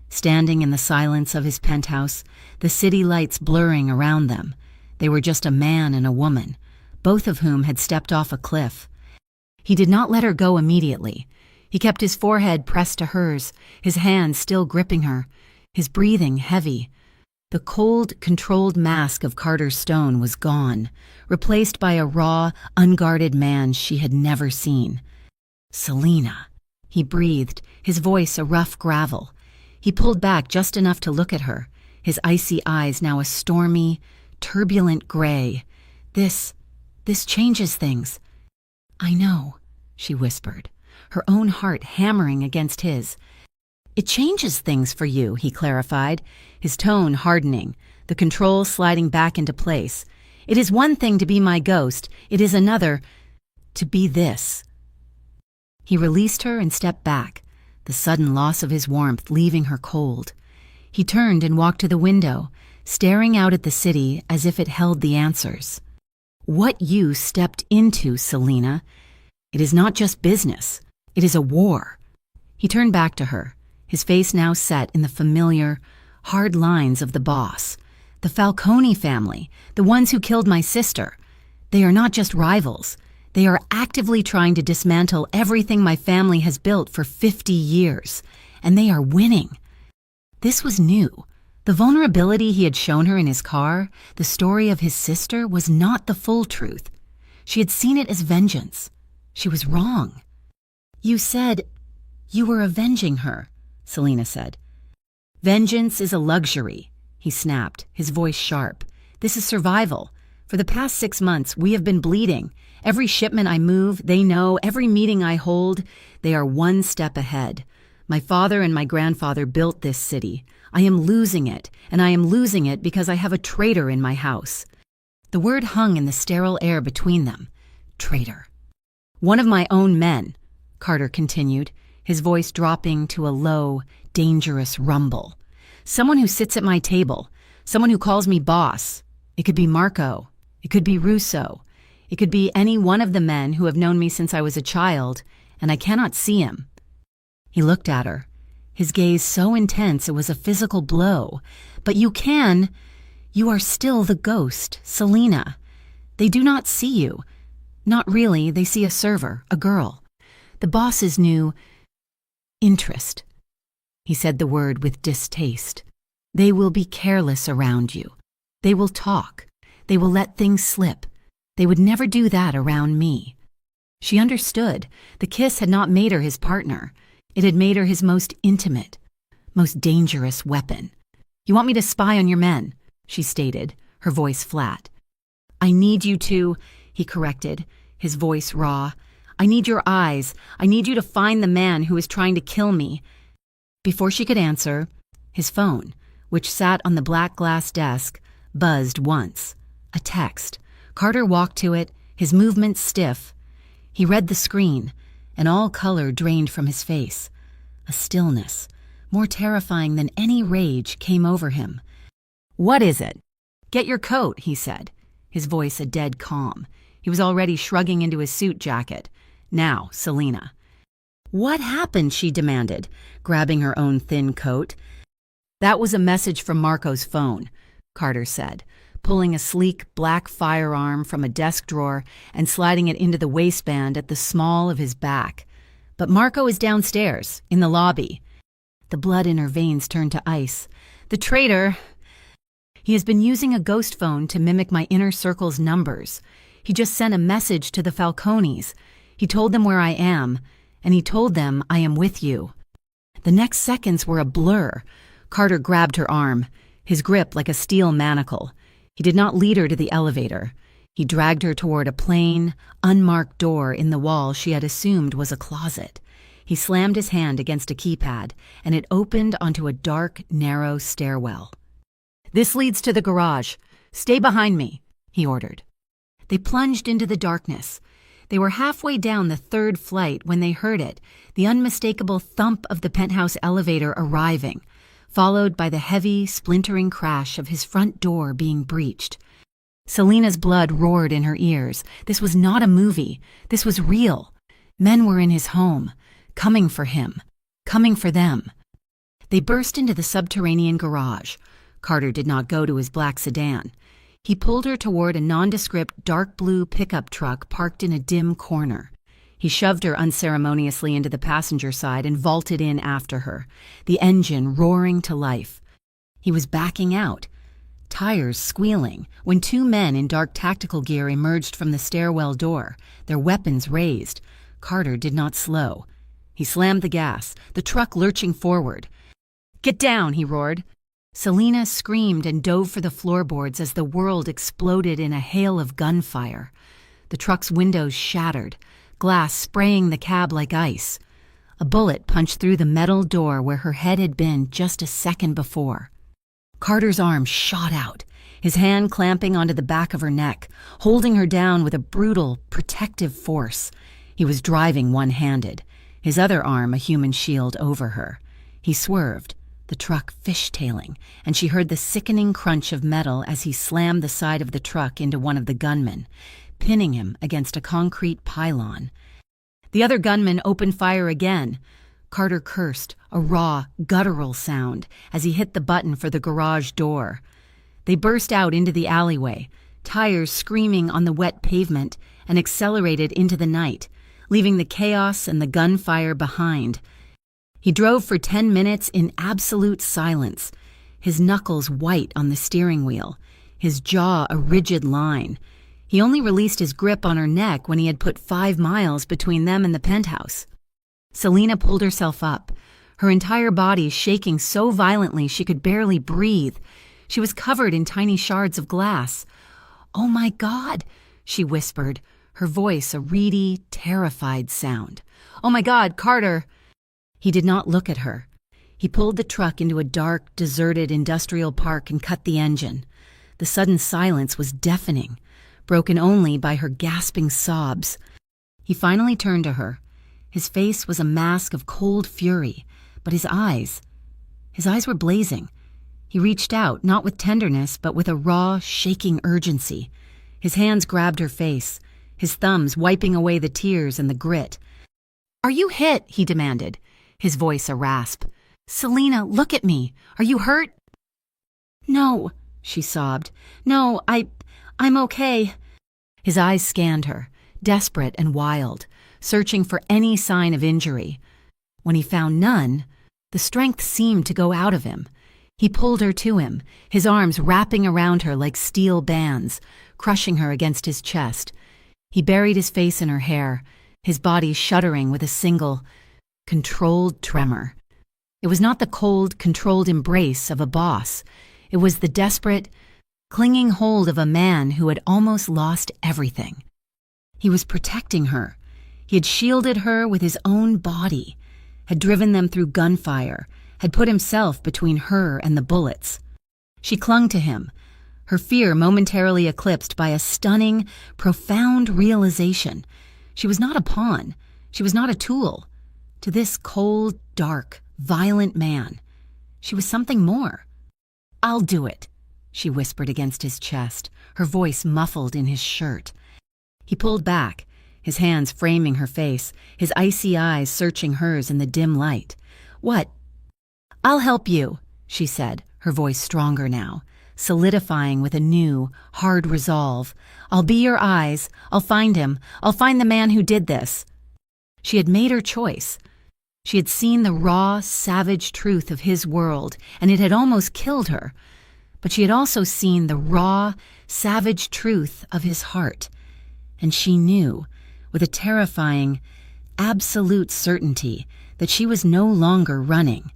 standing in the silence of his penthouse, the city lights blurring around them, they were just a man and a woman, both of whom had stepped off a cliff. He did not let her go immediately. He kept his forehead pressed to hers, his hands still gripping her, his breathing heavy. The cold, controlled mask of Carter Stone was gone, replaced by a raw, unguarded man she had never seen. "Selina," he breathed, his voice a rough gravel. He pulled back just enough to look at her, his icy eyes now a stormy, turbulent gray. This changes things." "I know," she whispered, her own heart hammering against his. "It changes things for you," he clarified, his tone hardening, the control sliding back into place. "It is one thing to be my ghost, it is another to be this." He released her and stepped back, the sudden loss of his warmth leaving her cold. He turned and walked to the window, staring out at the city as if it held the answers. "What you stepped into, Selina. It is not just business. It is a war." He turned back to her, his face now set in the familiar, hard lines of the boss. "The Falcone family, the ones who killed my sister. They are not just rivals. They are actively trying to dismantle everything my family has built for 50 years. And they are winning." This was new. The vulnerability he had shown her in his car, the story of his sister, was not the full truth. She had seen it as vengeance. She was wrong. "You said you were avenging her," Selina said. "Vengeance is a luxury," he snapped, his voice sharp. "This is survival. For the past 6 months, we have been bleeding. Every shipment I move, they know. Every meeting I hold, they are one step ahead. My father and my grandfather built this city. I am losing it, and I am losing it because I have a traitor in my house." The word hung in the sterile air between them. Traitor. "One of my own men," Carter continued, his voice dropping to a low, dangerous rumble. "Someone who sits at my table, someone who calls me boss. It could be Marco. It could be Russo. It could be any one of the men who have known me since I was a child, and I cannot see him." He looked at her, his gaze so intense it was a physical blow. "But you are still the ghost, Selena. They do not see you. Not really, they see a server, a girl. The boss's new interest." He said the word with distaste. "They will be careless around you. They will talk. They will let things slip. They would never do that around me." She understood. The kiss had not made her his partner. It had made her his most intimate, most dangerous weapon. "You want me to spy on your men," she stated, her voice flat. "I need you to," he corrected, his voice raw. "I need your eyes. I need you to find the man who is trying to kill me." Before she could answer, his phone, which sat on the black glass desk, buzzed once. A text. Carter walked to it, his movements stiff. He read the screen, and all color drained from his face. A stillness, more terrifying than any rage, came over him. "What is it?" "Get your coat," he said, his voice a dead calm. He was already shrugging into his suit jacket. "Now, Selena." "What happened?" she demanded, grabbing her own thin coat. "That was a message from Marco's phone," Carter said, pulling a sleek black firearm from a desk drawer and sliding it into the waistband at the small of his back. "But Marco is downstairs, in the lobby." The blood in her veins turned to ice. "The traitor. He has been using a ghost phone to mimic my inner circle's numbers. He just sent a message to the Falcones. He told them where I am, and he told them I am with you." The next seconds were a blur. Carter grabbed her arm, his grip like a steel manacle. He did not lead her to the elevator. He dragged her toward a plain, unmarked door in the wall she had assumed was a closet. He slammed his hand against a keypad, and it opened onto a dark, narrow stairwell. "This leads to the garage. Stay behind me," he ordered. They plunged into the darkness. They were halfway down the third flight when they heard it, the unmistakable thump of the penthouse elevator arriving, followed by the heavy, splintering crash of his front door being breached. Selena's blood roared in her ears. This was not a movie. This was real. Men were in his home, coming for him, coming for them. They burst into the subterranean garage. Carter did not go to his black sedan. He pulled her toward a nondescript dark blue pickup truck parked in a dim corner. He shoved her unceremoniously into the passenger side and vaulted in after her, the engine roaring to life. He was backing out, tires squealing, when two men in dark tactical gear emerged from the stairwell door, their weapons raised. Carter did not slow. He slammed the gas, the truck lurching forward. "Get down," he roared. Selena screamed and dove for the floorboards as the world exploded in a hail of gunfire. The truck's windows shattered, glass spraying the cab like ice. A bullet punched through the metal door where her head had been just a second before. Carter's arm shot out, his hand clamping onto the back of her neck, holding her down with a brutal, protective force. He was driving one-handed, his other arm a human shield over her. He swerved, the truck fishtailing, and she heard the sickening crunch of metal as he slammed the side of the truck into one of the gunmen, pinning him against a concrete pylon. The other gunman opened fire again. Carter cursed, a raw, guttural sound, as he hit the button for the garage door. They burst out into the alleyway, tires screaming on the wet pavement, and accelerated into the night, leaving the chaos and the gunfire behind. He drove for 10 minutes in absolute silence, his knuckles white on the steering wheel, his jaw a rigid line. He only released his grip on her neck when he had put 5 miles between them and the penthouse. Selena pulled herself up, her entire body shaking so violently she could barely breathe. She was covered in tiny shards of glass. "Oh my God," she whispered, her voice a reedy, terrified sound. "Oh my God, Carter!" He did not look at her. He pulled the truck into a dark, deserted industrial park and cut the engine. The sudden silence was deafening, broken only by her gasping sobs. He finally turned to her. His face was a mask of cold fury, but his eyes were blazing. He reached out, not with tenderness, but with a raw, shaking urgency. His hands grabbed her face, his thumbs wiping away the tears and the grit. "Are you hit?" he demanded, his voice a rasp. "Selena, look at me. Are you hurt?" "No," she sobbed. "No, I'm okay." His eyes scanned her, desperate and wild, searching for any sign of injury. When he found none, the strength seemed to go out of him. He pulled her to him, his arms wrapping around her like steel bands, crushing her against his chest. He buried his face in her hair, his body shuddering with a single, controlled tremor. It was not the cold, controlled embrace of a boss. It was the desperate, clinging hold of a man who had almost lost everything. He was protecting her. He had shielded her with his own body, had driven them through gunfire, had put himself between her and the bullets. She clung to him, her fear momentarily eclipsed by a stunning, profound realization. She was not a pawn. She was not a tool. To this cold, dark, violent man, she was something more. "I'll do it," she whispered against his chest, her voice muffled in his shirt. He pulled back, his hands framing her face, his icy eyes searching hers in the dim light. "What?" "I'll help you," she said, her voice stronger now, solidifying with a new, hard resolve. "I'll be your eyes. I'll find him. I'll find the man who did this." She had made her choice. She had seen the raw, savage truth of his world, and it had almost killed her. But she had also seen the raw, savage truth of his heart. And she knew, with a terrifying, absolute certainty, that she was no longer running.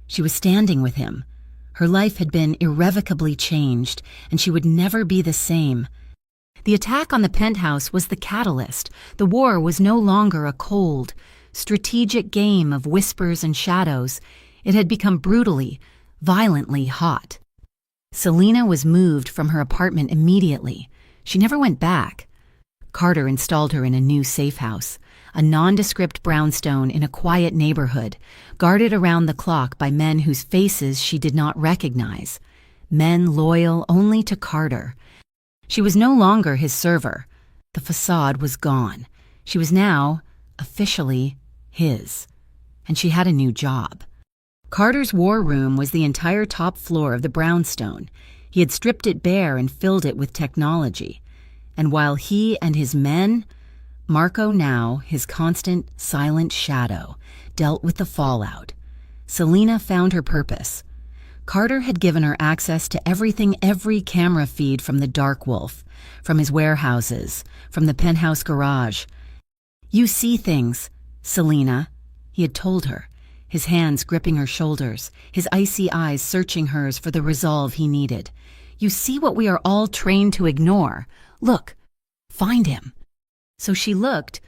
She was standing with him. Her life had been irrevocably changed, and she would never be the same. The attack on the penthouse was the catalyst. The war was no longer a cold, strategic game of whispers and shadows. It had become brutally, violently hot. Selena was moved from her apartment immediately. She never went back. Carter installed her in a new safe house, a nondescript brownstone in a quiet neighborhood, guarded around the clock by men whose faces she did not recognize, men loyal only to Carter. She was no longer his server. The facade was gone. She was now, officially, his. And she had a new job. Carter's war room was the entire top floor of the brownstone. He had stripped it bare and filled it with technology. And while he and his men, Marco now, his constant, silent shadow, dealt with the fallout, Selena found her purpose. Carter had given her access to everything, every camera feed from the Dark Wolf, from his warehouses, from the penthouse garage. "You see things, Selena," he had told her, his hands gripping her shoulders, his icy eyes searching hers for the resolve he needed. "You see what we are all trained to ignore. Look, find him." So she looked,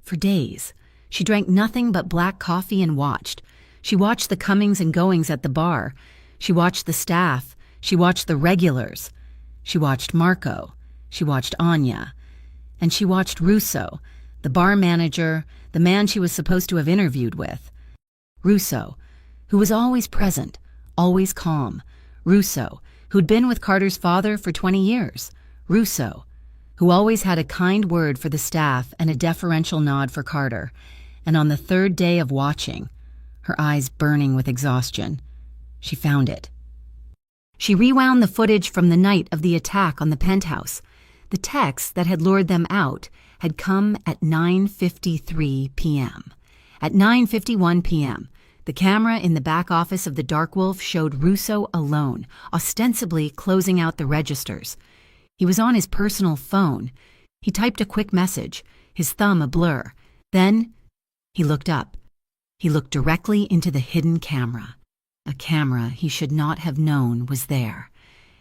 for days. She drank nothing but black coffee and watched. She watched the comings and goings at the bar. She watched the staff. She watched the regulars. She watched Marco. She watched Anya. And she watched Russo, the bar manager, the man she was supposed to have interviewed with. Russo, who was always present, always calm. Russo, who'd been with Carter's father for 20 years. Russo, who always had a kind word for the staff and a deferential nod for Carter. And on the third day of watching, her eyes burning with exhaustion, she found it. She rewound the footage from the night of the attack on the penthouse. The text that had lured them out had come at 9:53 p.m. At 9:51 p.m., the camera in the back office of the Dark Wolf showed Russo alone, ostensibly closing out the registers. He was on his personal phone. He typed a quick message, his thumb a blur. Then he looked up. He looked directly into the hidden camera, a camera he should not have known was there.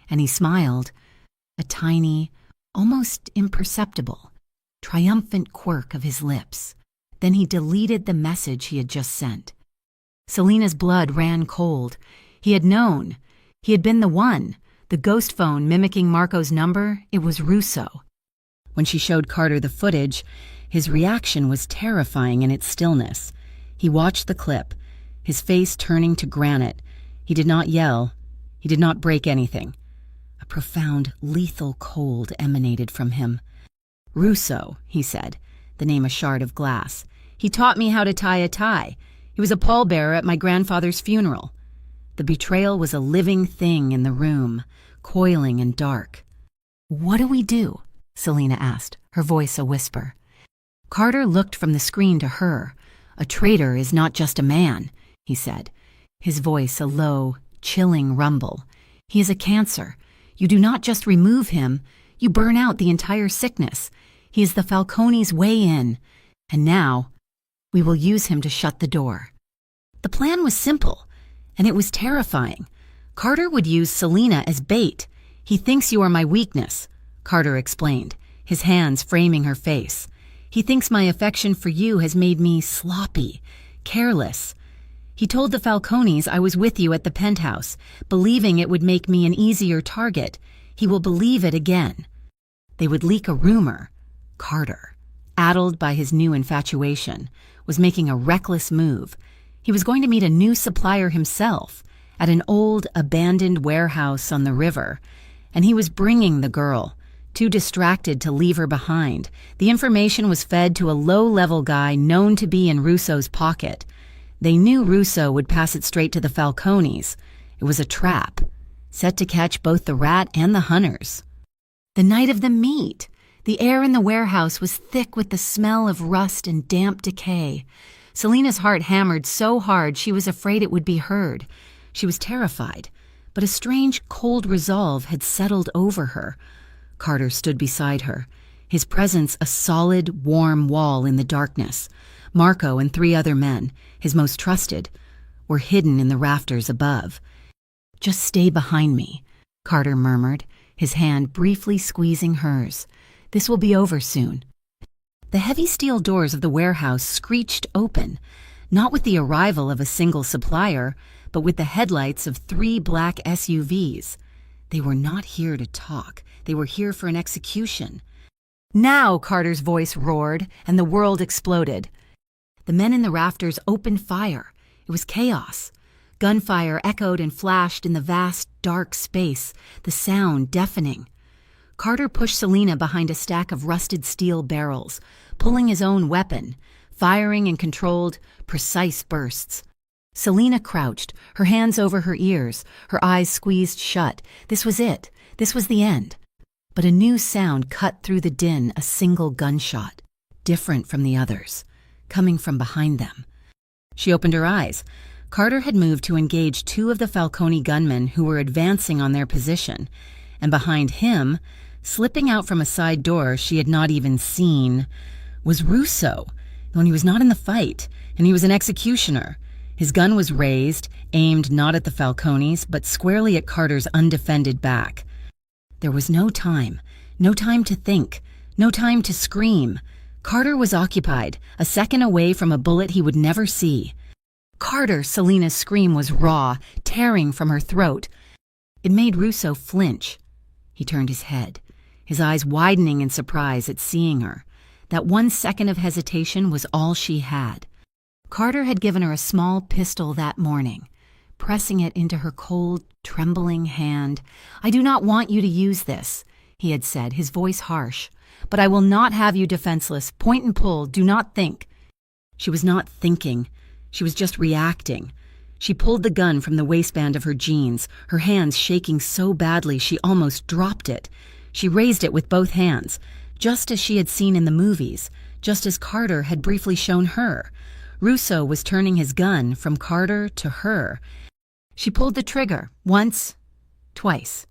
And he smiled, a tiny, almost imperceptible, triumphant quirk of his lips. Then he deleted the message he had just sent. Selena's blood ran cold. He had known. He had been the one. The ghost phone mimicking Marco's number, it was Russo. When she showed Carter the footage, his reaction was terrifying in its stillness. He watched the clip, his face turning to granite. He did not yell. He did not break anything. A profound, lethal cold emanated from him. "Russo," he said, the name a shard of glass. "He taught me how to tie a tie. He was a pallbearer at my grandfather's funeral. The betrayal was a living thing in the room, coiling and dark. "What do we do?" Selina asked, her voice a whisper. Carter looked from the screen to her. "A traitor is not just a man," he said, his voice a low, chilling rumble. "He is a cancer. You do not just remove him, you burn out the entire sickness. He is the Falcone's way in. And now, we will use him to shut the door." The plan was simple, and it was terrifying. Carter would use Selina as bait. "He thinks you are my weakness," Carter explained, his hands framing her face. "He thinks my affection for you has made me sloppy, careless. He told the Falcones I was with you at the penthouse, believing it would make me an easier target. He will believe it again." They would leak a rumor. Carter, addled by his new infatuation, was making a reckless move. He was going to meet a new supplier himself at an old, abandoned warehouse on the river, and he was bringing the girl, too distracted to leave her behind. The information was fed to a low-level guy known to be in Russo's pocket. They knew Russo would pass it straight to the Falcones. It was a trap, set to catch both the rat and the hunters. The night of the meet, the air in the warehouse was thick with the smell of rust and damp decay. Selina's heart hammered so hard she was afraid it would be heard. She was terrified, but a strange, cold resolve had settled over her. Carter stood beside her, his presence a solid, warm wall in the darkness. Marco and 3 other men, his most trusted, were hidden in the rafters above. "Just stay behind me," Carter murmured, his hand briefly squeezing hers. "This will be over soon." The heavy steel doors of the warehouse screeched open, not with the arrival of a single supplier, but with the headlights of 3 black SUVs. They were not here to talk. They were here for an execution. "Now!" Carter's voice roared, and the world exploded. The men in the rafters opened fire. It was chaos. Gunfire echoed and flashed in the vast, dark space, the sound deafening. Carter pushed Selina behind a stack of rusted steel barrels, pulling his own weapon, firing in controlled, precise bursts. Selina crouched, her hands over her ears, her eyes squeezed shut. This was it. This was the end. But a new sound cut through the din, a single gunshot, different from the others, coming from behind them. She opened her eyes. Carter had moved to engage 2 of the Falcone gunmen who were advancing on their position, and behind him, slipping out from a side door she had not even seen, was Russo, when he was not in the fight, and he was an executioner. His gun was raised, aimed not at the Falcones, but squarely at Carter's undefended back. There was no time to think, no time to scream. Carter was occupied, a second away from a bullet he would never see. "Carter!" Selina's scream was raw, tearing from her throat. It made Russo flinch. He turned his head, his eyes widening in surprise at seeing her. That 1 second of hesitation was all she had. Carter had given her a small pistol that morning, pressing it into her cold, trembling hand. "I do not want you to use this," he had said, his voice harsh. "But I will not have you defenseless. Point and pull. Do not think." She was not thinking. She was just reacting. She pulled the gun from the waistband of her jeans, her hands shaking so badly she almost dropped it. She raised it with both hands, just as she had seen in the movies, just as Carter had briefly shown her. Russo was turning his gun from Carter to her. She pulled the trigger, once, twice.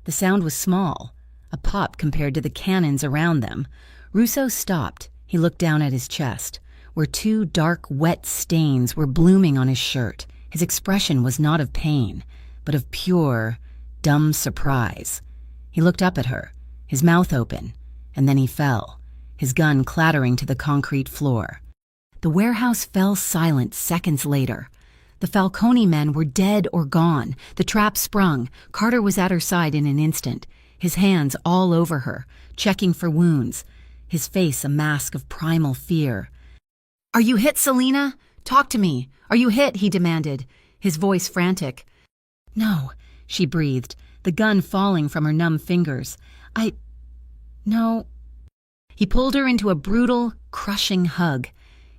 The sound was small, a pop compared to the cannons around them. Russo stopped. He looked down at his chest, where 2 dark, wet stains were blooming on his shirt. His expression was not of pain, but of pure, dumb surprise. He looked up at her, his mouth open, and then he fell, his gun clattering to the concrete floor. The warehouse fell silent seconds later. The Falcone men were dead or gone. The trap sprung. Carter was at her side in an instant, his hands all over her, checking for wounds, his face a mask of primal fear. "Are you hit, Selina? Talk to me. Are you hit?" he demanded, his voice frantic. "No," she breathed, the gun falling from her numb fingers. No." He pulled her into a brutal, crushing hug.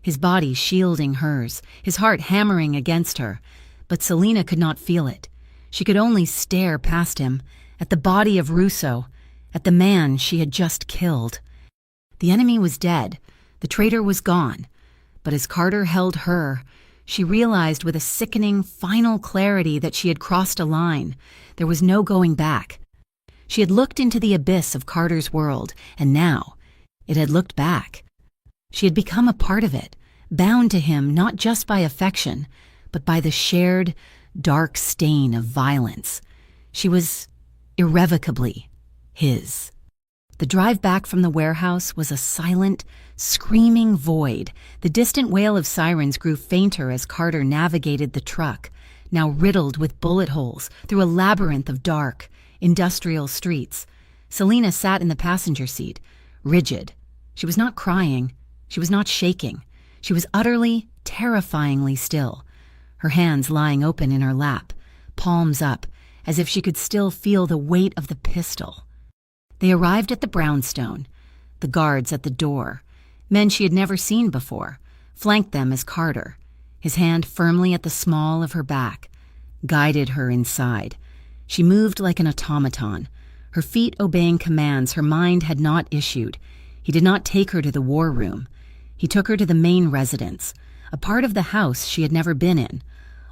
his body shielding hers, his heart hammering against her. But Selina could not feel it. She could only stare past him, at the body of Russo, at the man she had just killed. The enemy was dead, the traitor was gone, but as Carter held her, she realized with a sickening, final clarity that she had crossed a line. There was no going back. She had looked into the abyss of Carter's world, and now it had looked back. She had become a part of it, bound to him not just by affection, but by the shared, dark stain of violence. She was irrevocably his. The drive back from the warehouse was a silent, screaming void. The distant wail of sirens grew fainter as Carter navigated the truck, now riddled with bullet holes, through a labyrinth of dark, industrial streets. Selina sat in the passenger seat, rigid. She was not crying. She was not shaking. She was utterly, terrifyingly still, her hands lying open in her lap, palms up, as if she could still feel the weight of the pistol. They arrived at the brownstone. The guards at the door, men she had never seen before, flanked them as Carter, his hand firmly at the small of her back, guided her inside. She moved like an automaton, her feet obeying commands her mind had not issued. He did not take her to the war room. He took her to the main residence, a part of the house she had never been in,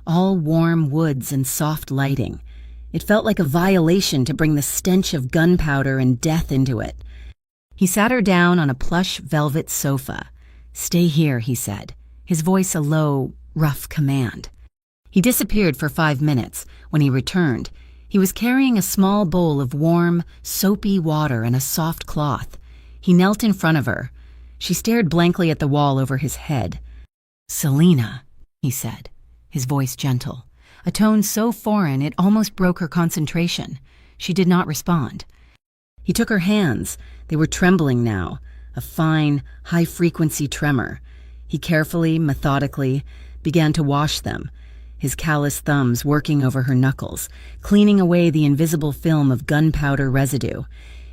all warm woods and soft lighting. It felt like a violation to bring the stench of gunpowder and death into it. He sat her down on a plush velvet sofa. "Stay here," he said, his voice a low, rough command. He disappeared for 5 minutes. When he returned, he was carrying a small bowl of warm, soapy water and a soft cloth. He knelt in front of her. She stared blankly at the wall over his head. "Selina," he said, his voice gentle, a tone so foreign it almost broke her concentration. She did not respond. He took her hands. They were trembling now, a fine, high-frequency tremor. He carefully, methodically, began to wash them, his callous thumbs working over her knuckles, cleaning away the invisible film of gunpowder residue.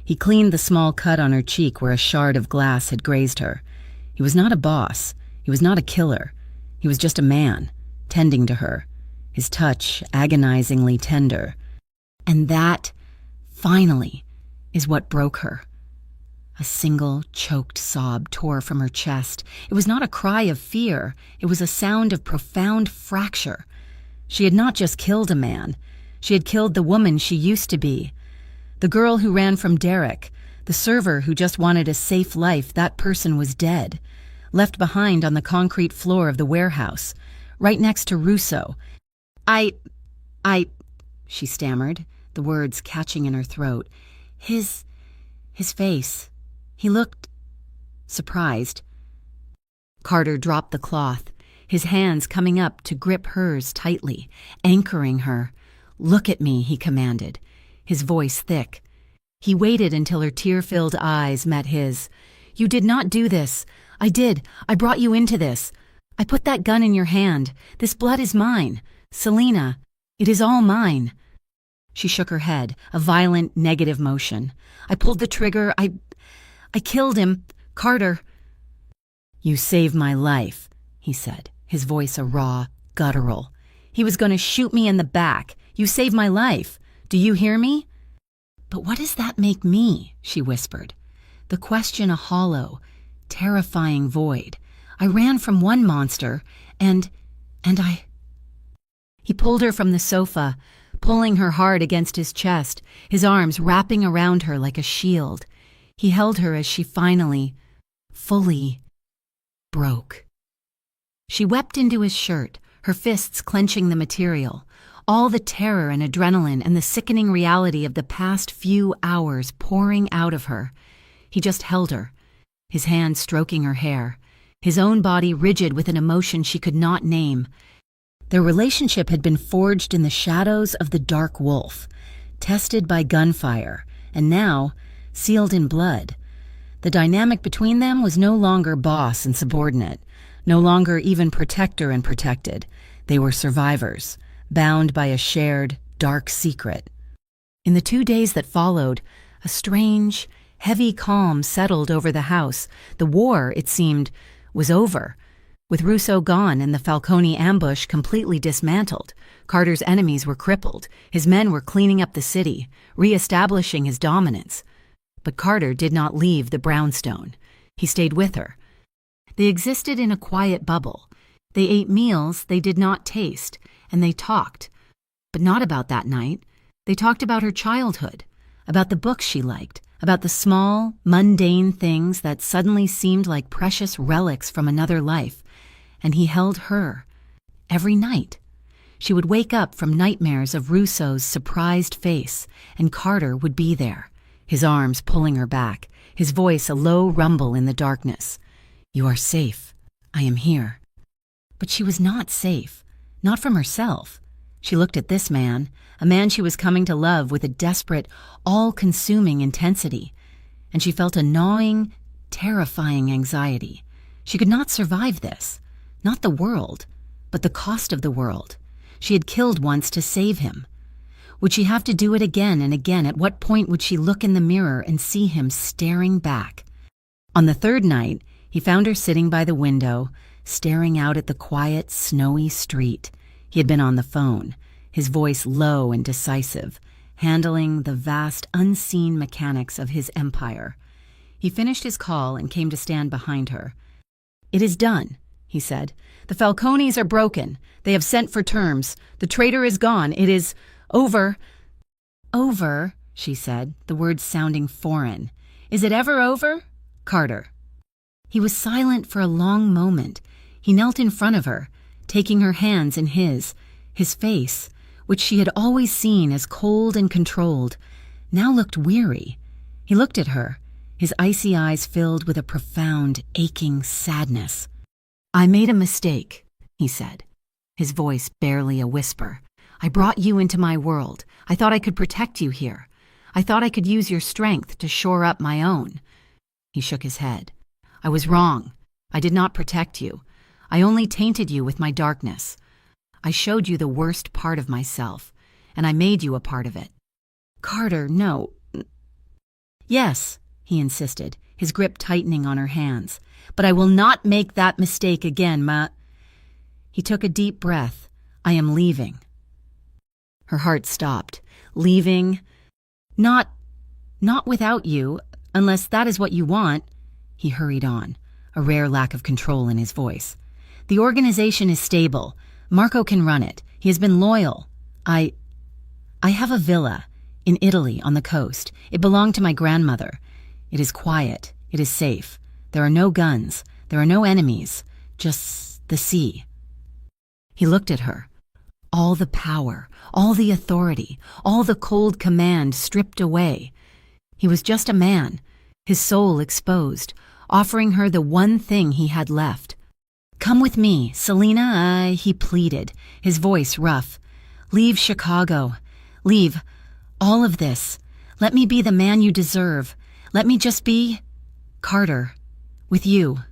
He cleaned the small cut on her cheek where a shard of glass had grazed her. He was not a boss. He was not a killer. He was just a man, tending to her, his touch agonizingly tender. And that, finally, is what broke her. A single, choked sob tore from her chest. It was not a cry of fear. It was a sound of profound fracture. She had not just killed a man. She had killed the woman she used to be. The girl who ran from Derek, the server who just wanted a safe life, that person was dead, left behind on the concrete floor of the warehouse, right next to Russo. I, she stammered, the words catching in her throat. His face. He looked surprised. Carter dropped the cloth, his hands coming up to grip hers tightly, anchoring her. "Look at me," he commanded, his voice thick. He waited until her tear-filled eyes met his. "You did not do this. I did. I brought you into this. I put that gun in your hand. This blood is mine. Selina, it is all mine." She shook her head, a violent, negative motion. "I pulled the trigger. I killed him. Carter." "You saved my life," he said, his voice a raw, guttural. "He was going to shoot me in the back. You saved my life. Do you hear me?" "But what does that make me?" she whispered. The question a hollow, terrifying void. "I ran from one monster, and I—" He pulled her from the sofa, pulling her hard against his chest, his arms wrapping around her like a shield. He held her as she finally, fully, broke. She wept into his shirt, her fists clenching the material, all the terror and adrenaline and the sickening reality of the past few hours pouring out of her. He just held her, his hand stroking her hair, his own body rigid with an emotion she could not name. Their relationship had been forged in the shadows of the Dark Wolf, tested by gunfire, and now sealed in blood. The dynamic between them was no longer boss and subordinate, no longer even protector and protected. They were survivors, bound by a shared, dark secret. In the 2 days that followed, a strange, heavy calm settled over the house. The war, it seemed, was over. With Russo gone and the Falcone ambush completely dismantled, Carter's enemies were crippled. His men were cleaning up the city, re-establishing his dominance. But Carter did not leave the brownstone. He stayed with her. They existed in a quiet bubble. They ate meals they did not taste, and they talked. But not about that night. They talked about her childhood, about the books she liked, about the small, mundane things that suddenly seemed like precious relics from another life. And he held her. Every night. She would wake up from nightmares of Russo's surprised face, and Carter would be there, his arms pulling her back, his voice a low rumble in the darkness. "You are safe. I am here." But she was not safe, not from herself. She looked at this man, a man she was coming to love with a desperate, all-consuming intensity, and she felt a gnawing, terrifying anxiety. She could not survive this. Not the world, but the cost of the world. She had killed once to save him. Would she have to do it again and again? At what point would she look in the mirror and see him staring back? On the third night, he found her sitting by the window, staring out at the quiet, snowy street. He had been on the phone, his voice low and decisive, handling the vast, unseen mechanics of his empire. He finished his call and came to stand behind her. "It is done," he said. "The Falcones are broken. They have sent for terms. The traitor is gone. It is over." "Over," she said, the words sounding foreign. "Is it ever over?" "Carter." He was silent for a long moment. He knelt in front of her, taking her hands in his face, which she had always seen as cold and controlled, now looked weary. He looked at her, his icy eyes filled with a profound, aching sadness. "I made a mistake," he said, his voice barely a whisper. "I brought you into my world. I thought I could protect you here. I thought I could use your strength to shore up my own." He shook his head. "I was wrong. I did not protect you. I only tainted you with my darkness. I showed you the worst part of myself, and I made you a part of it." "Carter, no." "Yes," he insisted, his grip tightening on her hands. "But I will not make that mistake again, Ma." He took a deep breath. "I am leaving." Her heart stopped. "Leaving? Not without you, unless that is what you want." He hurried on, a rare lack of control in his voice. "The organization is stable. Marco can run it. He has been loyal. I have a villa in Italy on the coast. It belonged to my grandmother. It is quiet. It is safe. There are no guns. There are no enemies. Just the sea." He looked at her. All the power, all the authority, all the cold command stripped away. He was just a man, his soul exposed, offering her the one thing he had left. "Come with me, Selina," he pleaded, his voice rough. "Leave Chicago. Leave all of this. Let me be the man you deserve. Let me just be Carter, with you."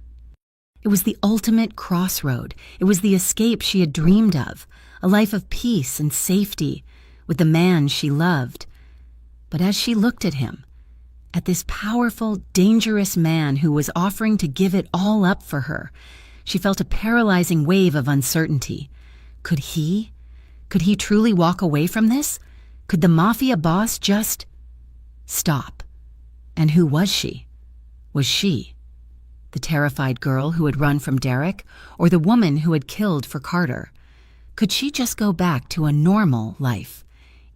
It was the ultimate crossroad. It was the escape she had dreamed of, a life of peace and safety, with the man she loved. But as she looked at him, at this powerful, dangerous man who was offering to give it all up for her, she felt a paralyzing wave of uncertainty. Could he truly walk away from this? Could the mafia boss just stop? And who was she? Was she the terrified girl who had run from Derek, or the woman who had killed for Carter? Could she just go back to a normal life,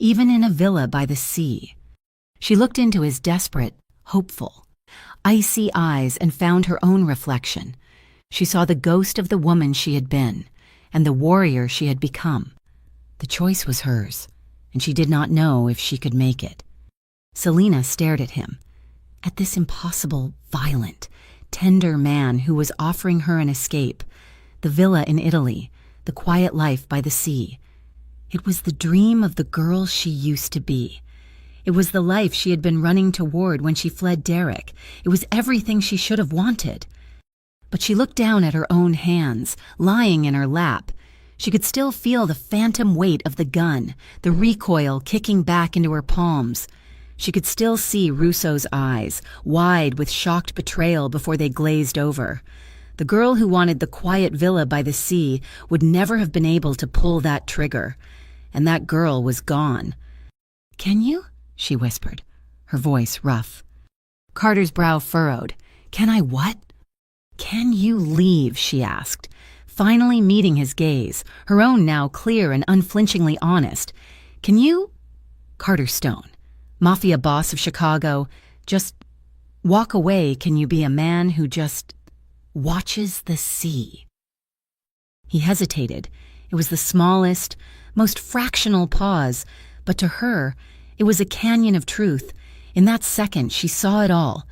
even in a villa by the sea? She looked into his desperate, hopeful, icy eyes and found her own reflection. She saw the ghost of the woman she had been, and the warrior she had become. The choice was hers, and she did not know if she could make it. Selina stared at him, at this impossible, violent, tender man who was offering her an escape, the villa in Italy, the quiet life by the sea. It was the dream of the girl she used to be. It was the life she had been running toward when she fled Derek. It was everything she should have wanted. But she looked down at her own hands, lying in her lap. She could still feel the phantom weight of the gun, the recoil kicking back into her palms. She could still see Russo's eyes, wide with shocked betrayal before they glazed over. The girl who wanted the quiet villa by the sea would never have been able to pull that trigger. And that girl was gone. "Can you?" she whispered, her voice rough. Carter's brow furrowed. "Can I what?" "Can you leave?" she asked, finally meeting his gaze, her own now clear and unflinchingly honest. "Can you?" Carter Stone, mafia boss of Chicago, just walk away. Can you be a man who just watches the sea? He hesitated. It was the smallest, most fractional pause, but to her, it was a canyon of truth. In that second, she saw it all.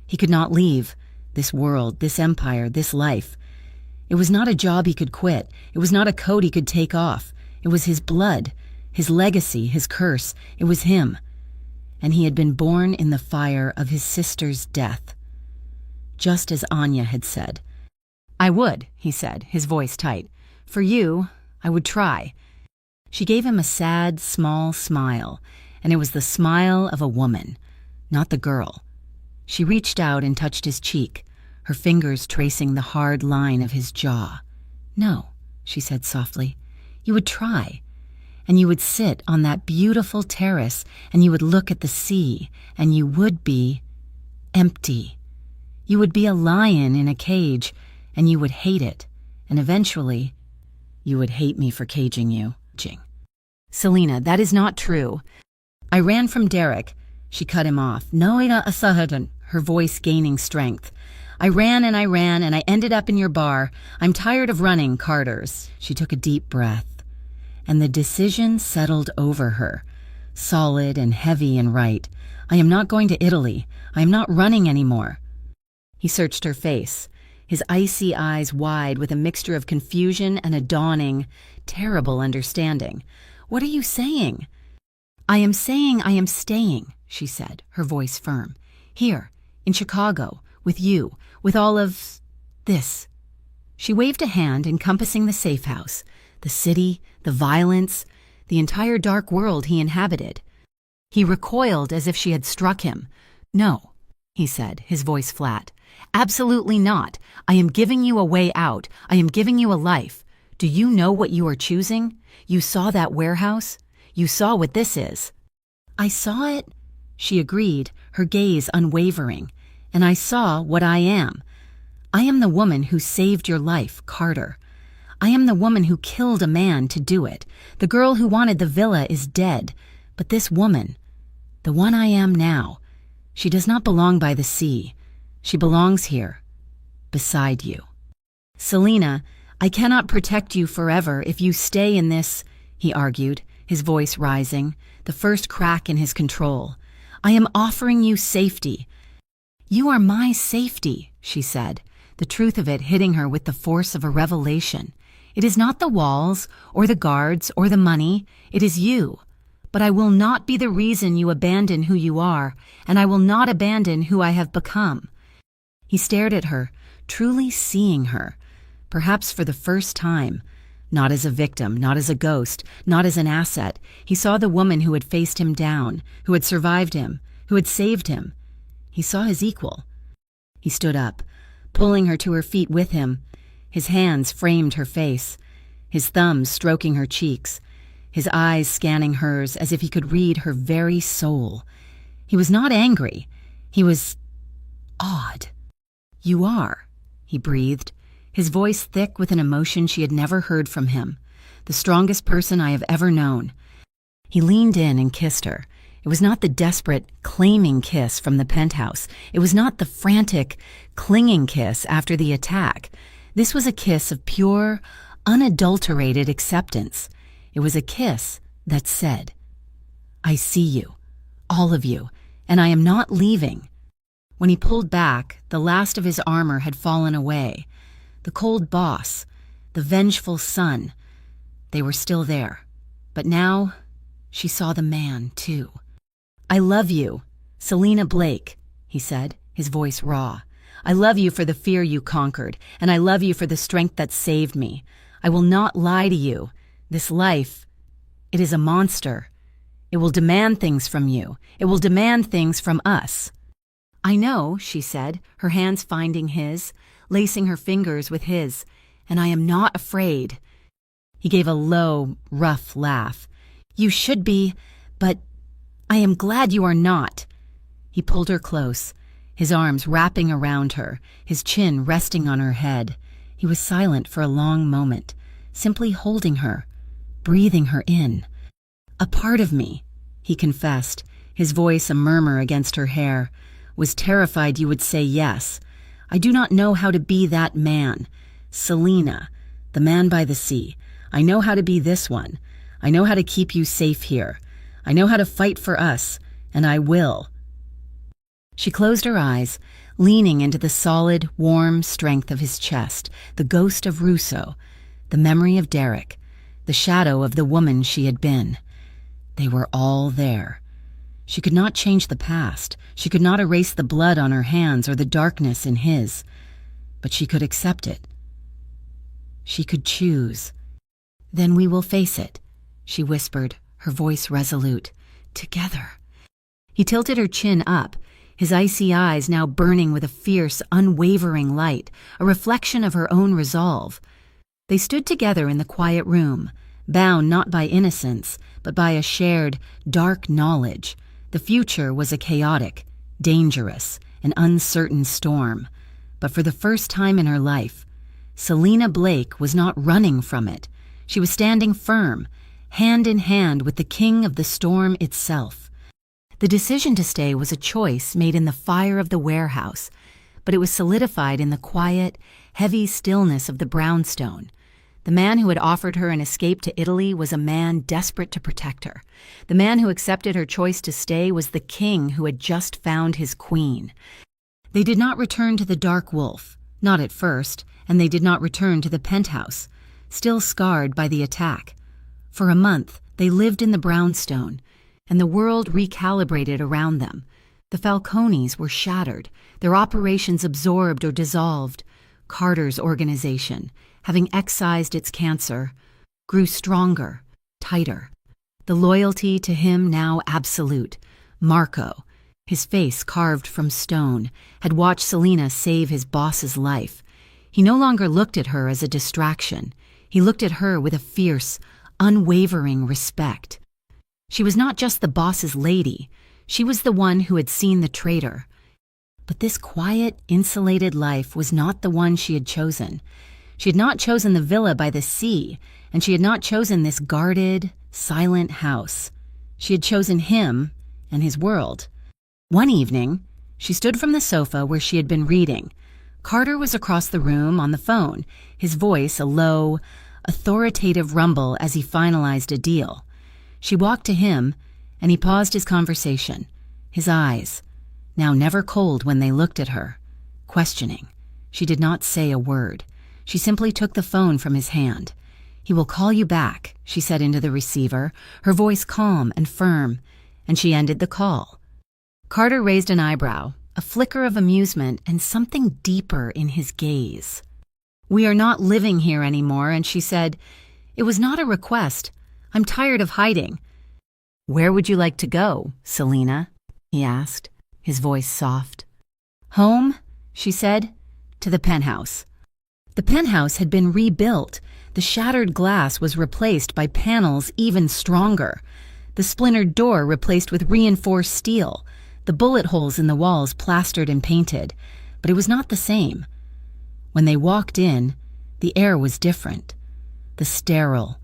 He could not leave. This world, this empire, this life. It was not a job he could quit. It was not a coat he could take off. It was his blood, his legacy, his curse. It was him. And he had been born in the fire of his sister's death. Just as Anya had said. "I would," he said, his voice tight. "For you, I would try." She gave him a sad, small smile, and it was the smile of a woman, not the girl. She reached out and touched his cheek, her fingers tracing the hard line of his jaw. "No," she said softly, "you would try. And you would sit on that beautiful terrace, and you would look at the sea, and you would be empty. You would be a lion in a cage, and you would hate it, and eventually, you would hate me for caging you." "Selena, that is not true. I ran from Derek." She cut him off. "No, ina asahadan," her voice gaining strength. I ran, and I ended up in your bar. I'm tired of running, Carter's." She took a deep breath. And the decision settled over her, solid and heavy and right. "I am not going to Italy. I am not running anymore." He searched her face, his icy eyes wide with a mixture of confusion and a dawning, terrible understanding. "What are you saying?" "I am saying I am staying," she said, her voice firm. "Here, in Chicago, with you, with all of this." She waved a hand encompassing the safe house, the city, the violence, the entire dark world he inhabited. He recoiled as if she had struck him. "No," he said, his voice flat. "Absolutely not. I am giving you a way out. I am giving you a life. Do you know what you are choosing? You saw that warehouse? You saw what this is." "I saw it," she agreed, her gaze unwavering. "And I saw what I am. I am the woman who saved your life, Carter. I am the woman who killed a man to do it. The girl who wanted the villa is dead. But this woman, the one I am now, she does not belong by the sea. She belongs here, beside you. Selena, I cannot protect you forever if you stay in this," he argued, his voice rising, the first crack in his control. "I am offering you safety." "You are my safety," she said, the truth of it hitting her with the force of a revelation. "It is not the walls, or the guards, or the money. It is you. But I will not be the reason you abandon who you are, and I will not abandon who I have become." He stared at her, truly seeing her, perhaps for the first time. Not as a victim, not as a ghost, not as an asset. He saw the woman who had faced him down, who had survived him, who had saved him. He saw his equal. He stood up, pulling her to her feet with him. His hands framed her face, his thumbs stroking her cheeks, his eyes scanning hers as if he could read her very soul. He was not angry. He was awed. "You are," he breathed, his voice thick with an emotion she had never heard from him. "The strongest person I have ever known." He leaned in and kissed her. It was not the desperate, claiming kiss from the penthouse. It was not the frantic, clinging kiss after the attack. This was a kiss of pure, unadulterated acceptance. It was a kiss that said, "I see you, all of you, and I am not leaving." When he pulled back, the last of his armor had fallen away. The cold boss, the vengeful son, they were still there. But now, she saw the man, too. "I love you, Selena Blake," he said, his voice raw. "I love you for the fear you conquered, and I love you for the strength that saved me. I will not lie to you. This life, it is a monster. It will demand things from you. It will demand things from us." "I know," she said, her hands finding his. lacing her fingers with his. "And I am not afraid." He gave a low, rough laugh. "You should be, but I am glad you are not." He pulled her close, his arms wrapping around her, his chin resting on her head. He was silent for a long moment, simply holding her, breathing her in. "A part of me," he confessed, his voice a murmur against her hair, "was terrified you would say yes. I do not know how to be that man. Selina, the man by the sea. I know how to be this one. I know how to keep you safe here. I know how to fight for us, and I will." She closed her eyes, leaning into the solid, warm strength of his chest, the ghost of Rousseau, the memory of Derek, the shadow of the woman she had been. They were all there. She could not change the past. She could not erase the blood on her hands or the darkness in his. But she could accept it. She could choose. "Then we will face it," she whispered, her voice resolute. "Together." He tilted her chin up, his icy eyes now burning with a fierce, unwavering light, a reflection of her own resolve. They stood together in the quiet room, bound not by innocence, but by a shared, dark knowledge. The future was a chaotic, dangerous, and uncertain storm. But for the first time in her life, Selina Blake was not running from it. She was standing firm, hand in hand with the king of the storm itself. The decision to stay was a choice made in the fire of the warehouse, but it was solidified in the quiet, heavy stillness of the brownstone. The man who had offered her an escape to Italy was a man desperate to protect her. The man who accepted her choice to stay was the king who had just found his queen. They did not return to the Dark Wolf, not at first, and they did not return to the penthouse, still scarred by the attack. For a month, they lived in the brownstone, and the world recalibrated around them. The Falcones were shattered, their operations absorbed or dissolved. Carter's organization, having excised its cancer, grew stronger, tighter. The loyalty to him now absolute. Marco, his face carved from stone, had watched Selina save his boss's life. He no longer looked at her as a distraction. He looked at her with a fierce, unwavering respect. She was not just the boss's lady. She was the one who had seen the traitor. But this quiet, insulated life was not the one she had chosen. She had not chosen the villa by the sea, and she had not chosen this guarded, silent house. She had chosen him and his world. One evening, she stood from the sofa where she had been reading. Carter was across the room on the phone, his voice a low, authoritative rumble as he finalized a deal. She walked to him, and he paused his conversation, his eyes, now never cold when they looked at her, questioning. She did not say a word. She simply took the phone from his hand. "He will call you back," she said into the receiver, her voice calm and firm, and she ended the call. Carter raised an eyebrow, a flicker of amusement and something deeper in his gaze. "We are not living here anymore," and she said, "It was not a request. I'm tired of hiding." "Where would you like to go, Selina?" he asked, his voice soft. "Home," she said, "to the penthouse." The penthouse had been rebuilt. The shattered glass was replaced by panels even stronger. The splintered door replaced with reinforced steel. The bullet holes in the walls plastered and painted. But it was not the same. When they walked in, the air was different. The sterile,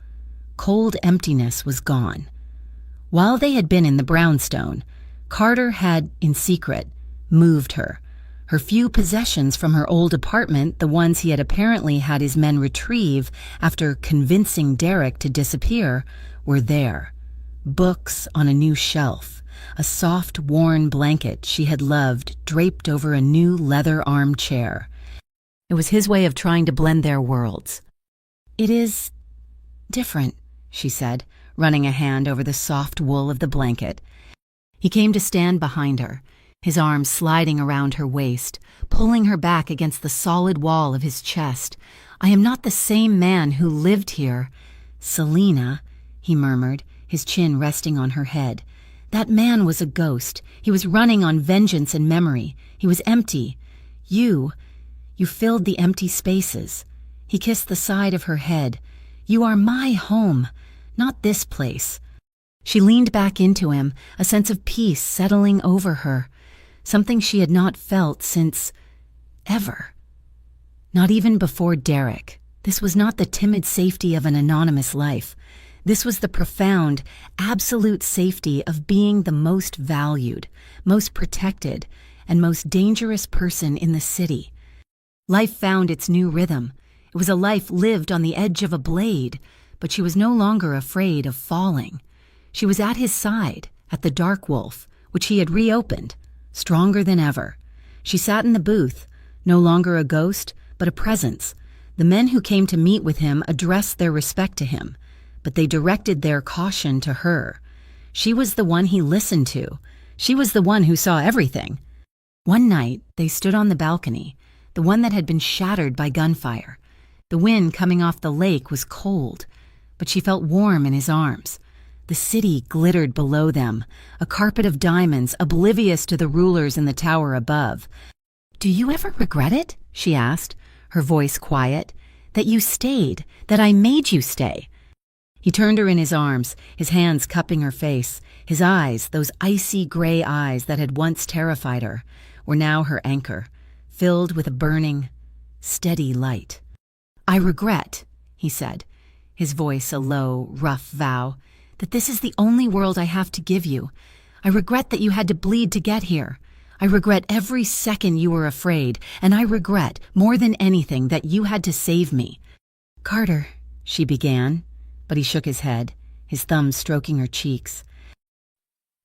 cold emptiness was gone. While they had been in the brownstone, Carter had, in secret, moved her. Her few possessions from her old apartment, the ones he had apparently had his men retrieve after convincing Derek to disappear, were there. Books on a new shelf, a soft, worn blanket she had loved draped over a new leather armchair. It was his way of trying to blend their worlds. "It is different," she said, running a hand over the soft wool of the blanket. He came to stand behind her, his arms sliding around her waist, pulling her back against the solid wall of his chest. "I am not the same man who lived here." "Selina," he murmured, his chin resting on her head. "That man was a ghost. He was running on vengeance and memory. He was empty. You You filled the empty spaces. He kissed the side of her head. You are my home, not this place. She leaned back into him, a sense of peace settling over her, something she had not felt since ever. Not even before Derek. This was not the timid safety of an anonymous life. This was the profound, absolute safety of being the most valued, most protected, and most dangerous person in the city. Life found its new rhythm. It was a life lived on the edge of a blade, but she was no longer afraid of falling. She was at his side, at the Dark Wolf, which he had reopened, stronger than ever. She sat in the booth, no longer a ghost, but a presence. The men who came to meet with him addressed their respect to him, but they directed their caution to her. She was the one he listened to. She was the one who saw everything. One night, they stood on the balcony, the one that had been shattered by gunfire. The wind coming off the lake was cold, but she felt warm in his arms. The city glittered below them, a carpet of diamonds, oblivious to the rulers in the tower above. "Do you ever regret it?" she asked, her voice quiet. "That you stayed, that I made you stay?" He turned her in his arms, his hands cupping her face. His eyes, those icy gray eyes that had once terrified her, were now her anchor, filled with a burning, steady light. "I regret," he said, his voice a low, rough vow, "that this is the only world I have to give you. I regret that you had to bleed to get here. I regret every second you were afraid, and I regret, more than anything, that you had to save me." "Carter," she began, but he shook his head, his thumbs stroking her cheeks.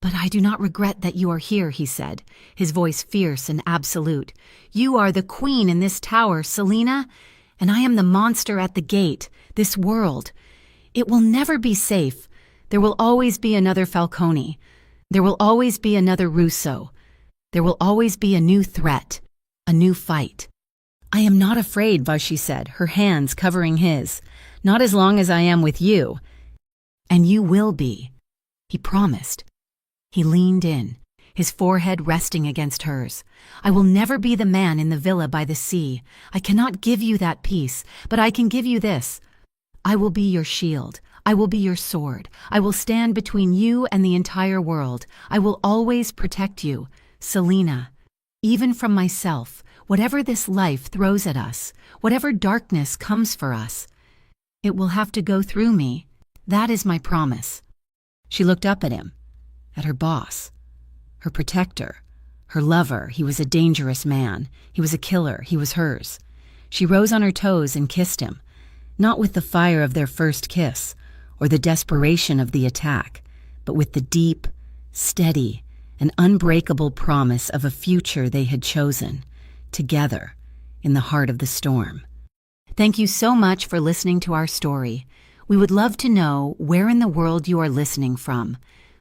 "But I do not regret that you are here," he said, his voice fierce and absolute. "You are the queen in this tower, Selina, and I am the monster at the gate, this world. It will never be safe. There will always be another Falcone. There will always be another Russo. There will always be a new threat, a new fight." "I am not afraid," Vashti said, her hands covering his. "Not as long as I am with you." "And you will be," he promised. He leaned in, his forehead resting against hers. "I will never be the man in the villa by the sea. I cannot give you that peace, but I can give you this. I will be your shield. I will be your sword. I will stand between you and the entire world. I will always protect you, Selina, even from myself, whatever this life throws at us, whatever darkness comes for us. It will have to go through me. That is my promise." She looked up at him, at her boss, her protector, her lover. He was a dangerous man. He was a killer. He was hers. She rose on her toes and kissed him, not with the fire of their first kiss or the desperation of the attack, but with the deep, steady, and unbreakable promise of a future they had chosen, together, in the heart of the storm. Thank you so much for listening to our story. We would love to know where in the world you are listening from.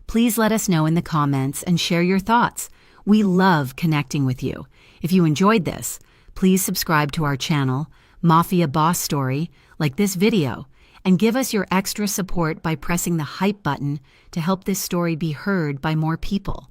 Please let us know in the comments and share your thoughts. We love connecting with you. If you enjoyed this, please subscribe to our channel, Mafia Boss Story, like this video, and give us your extra support by pressing the hype button to help this story be heard by more people.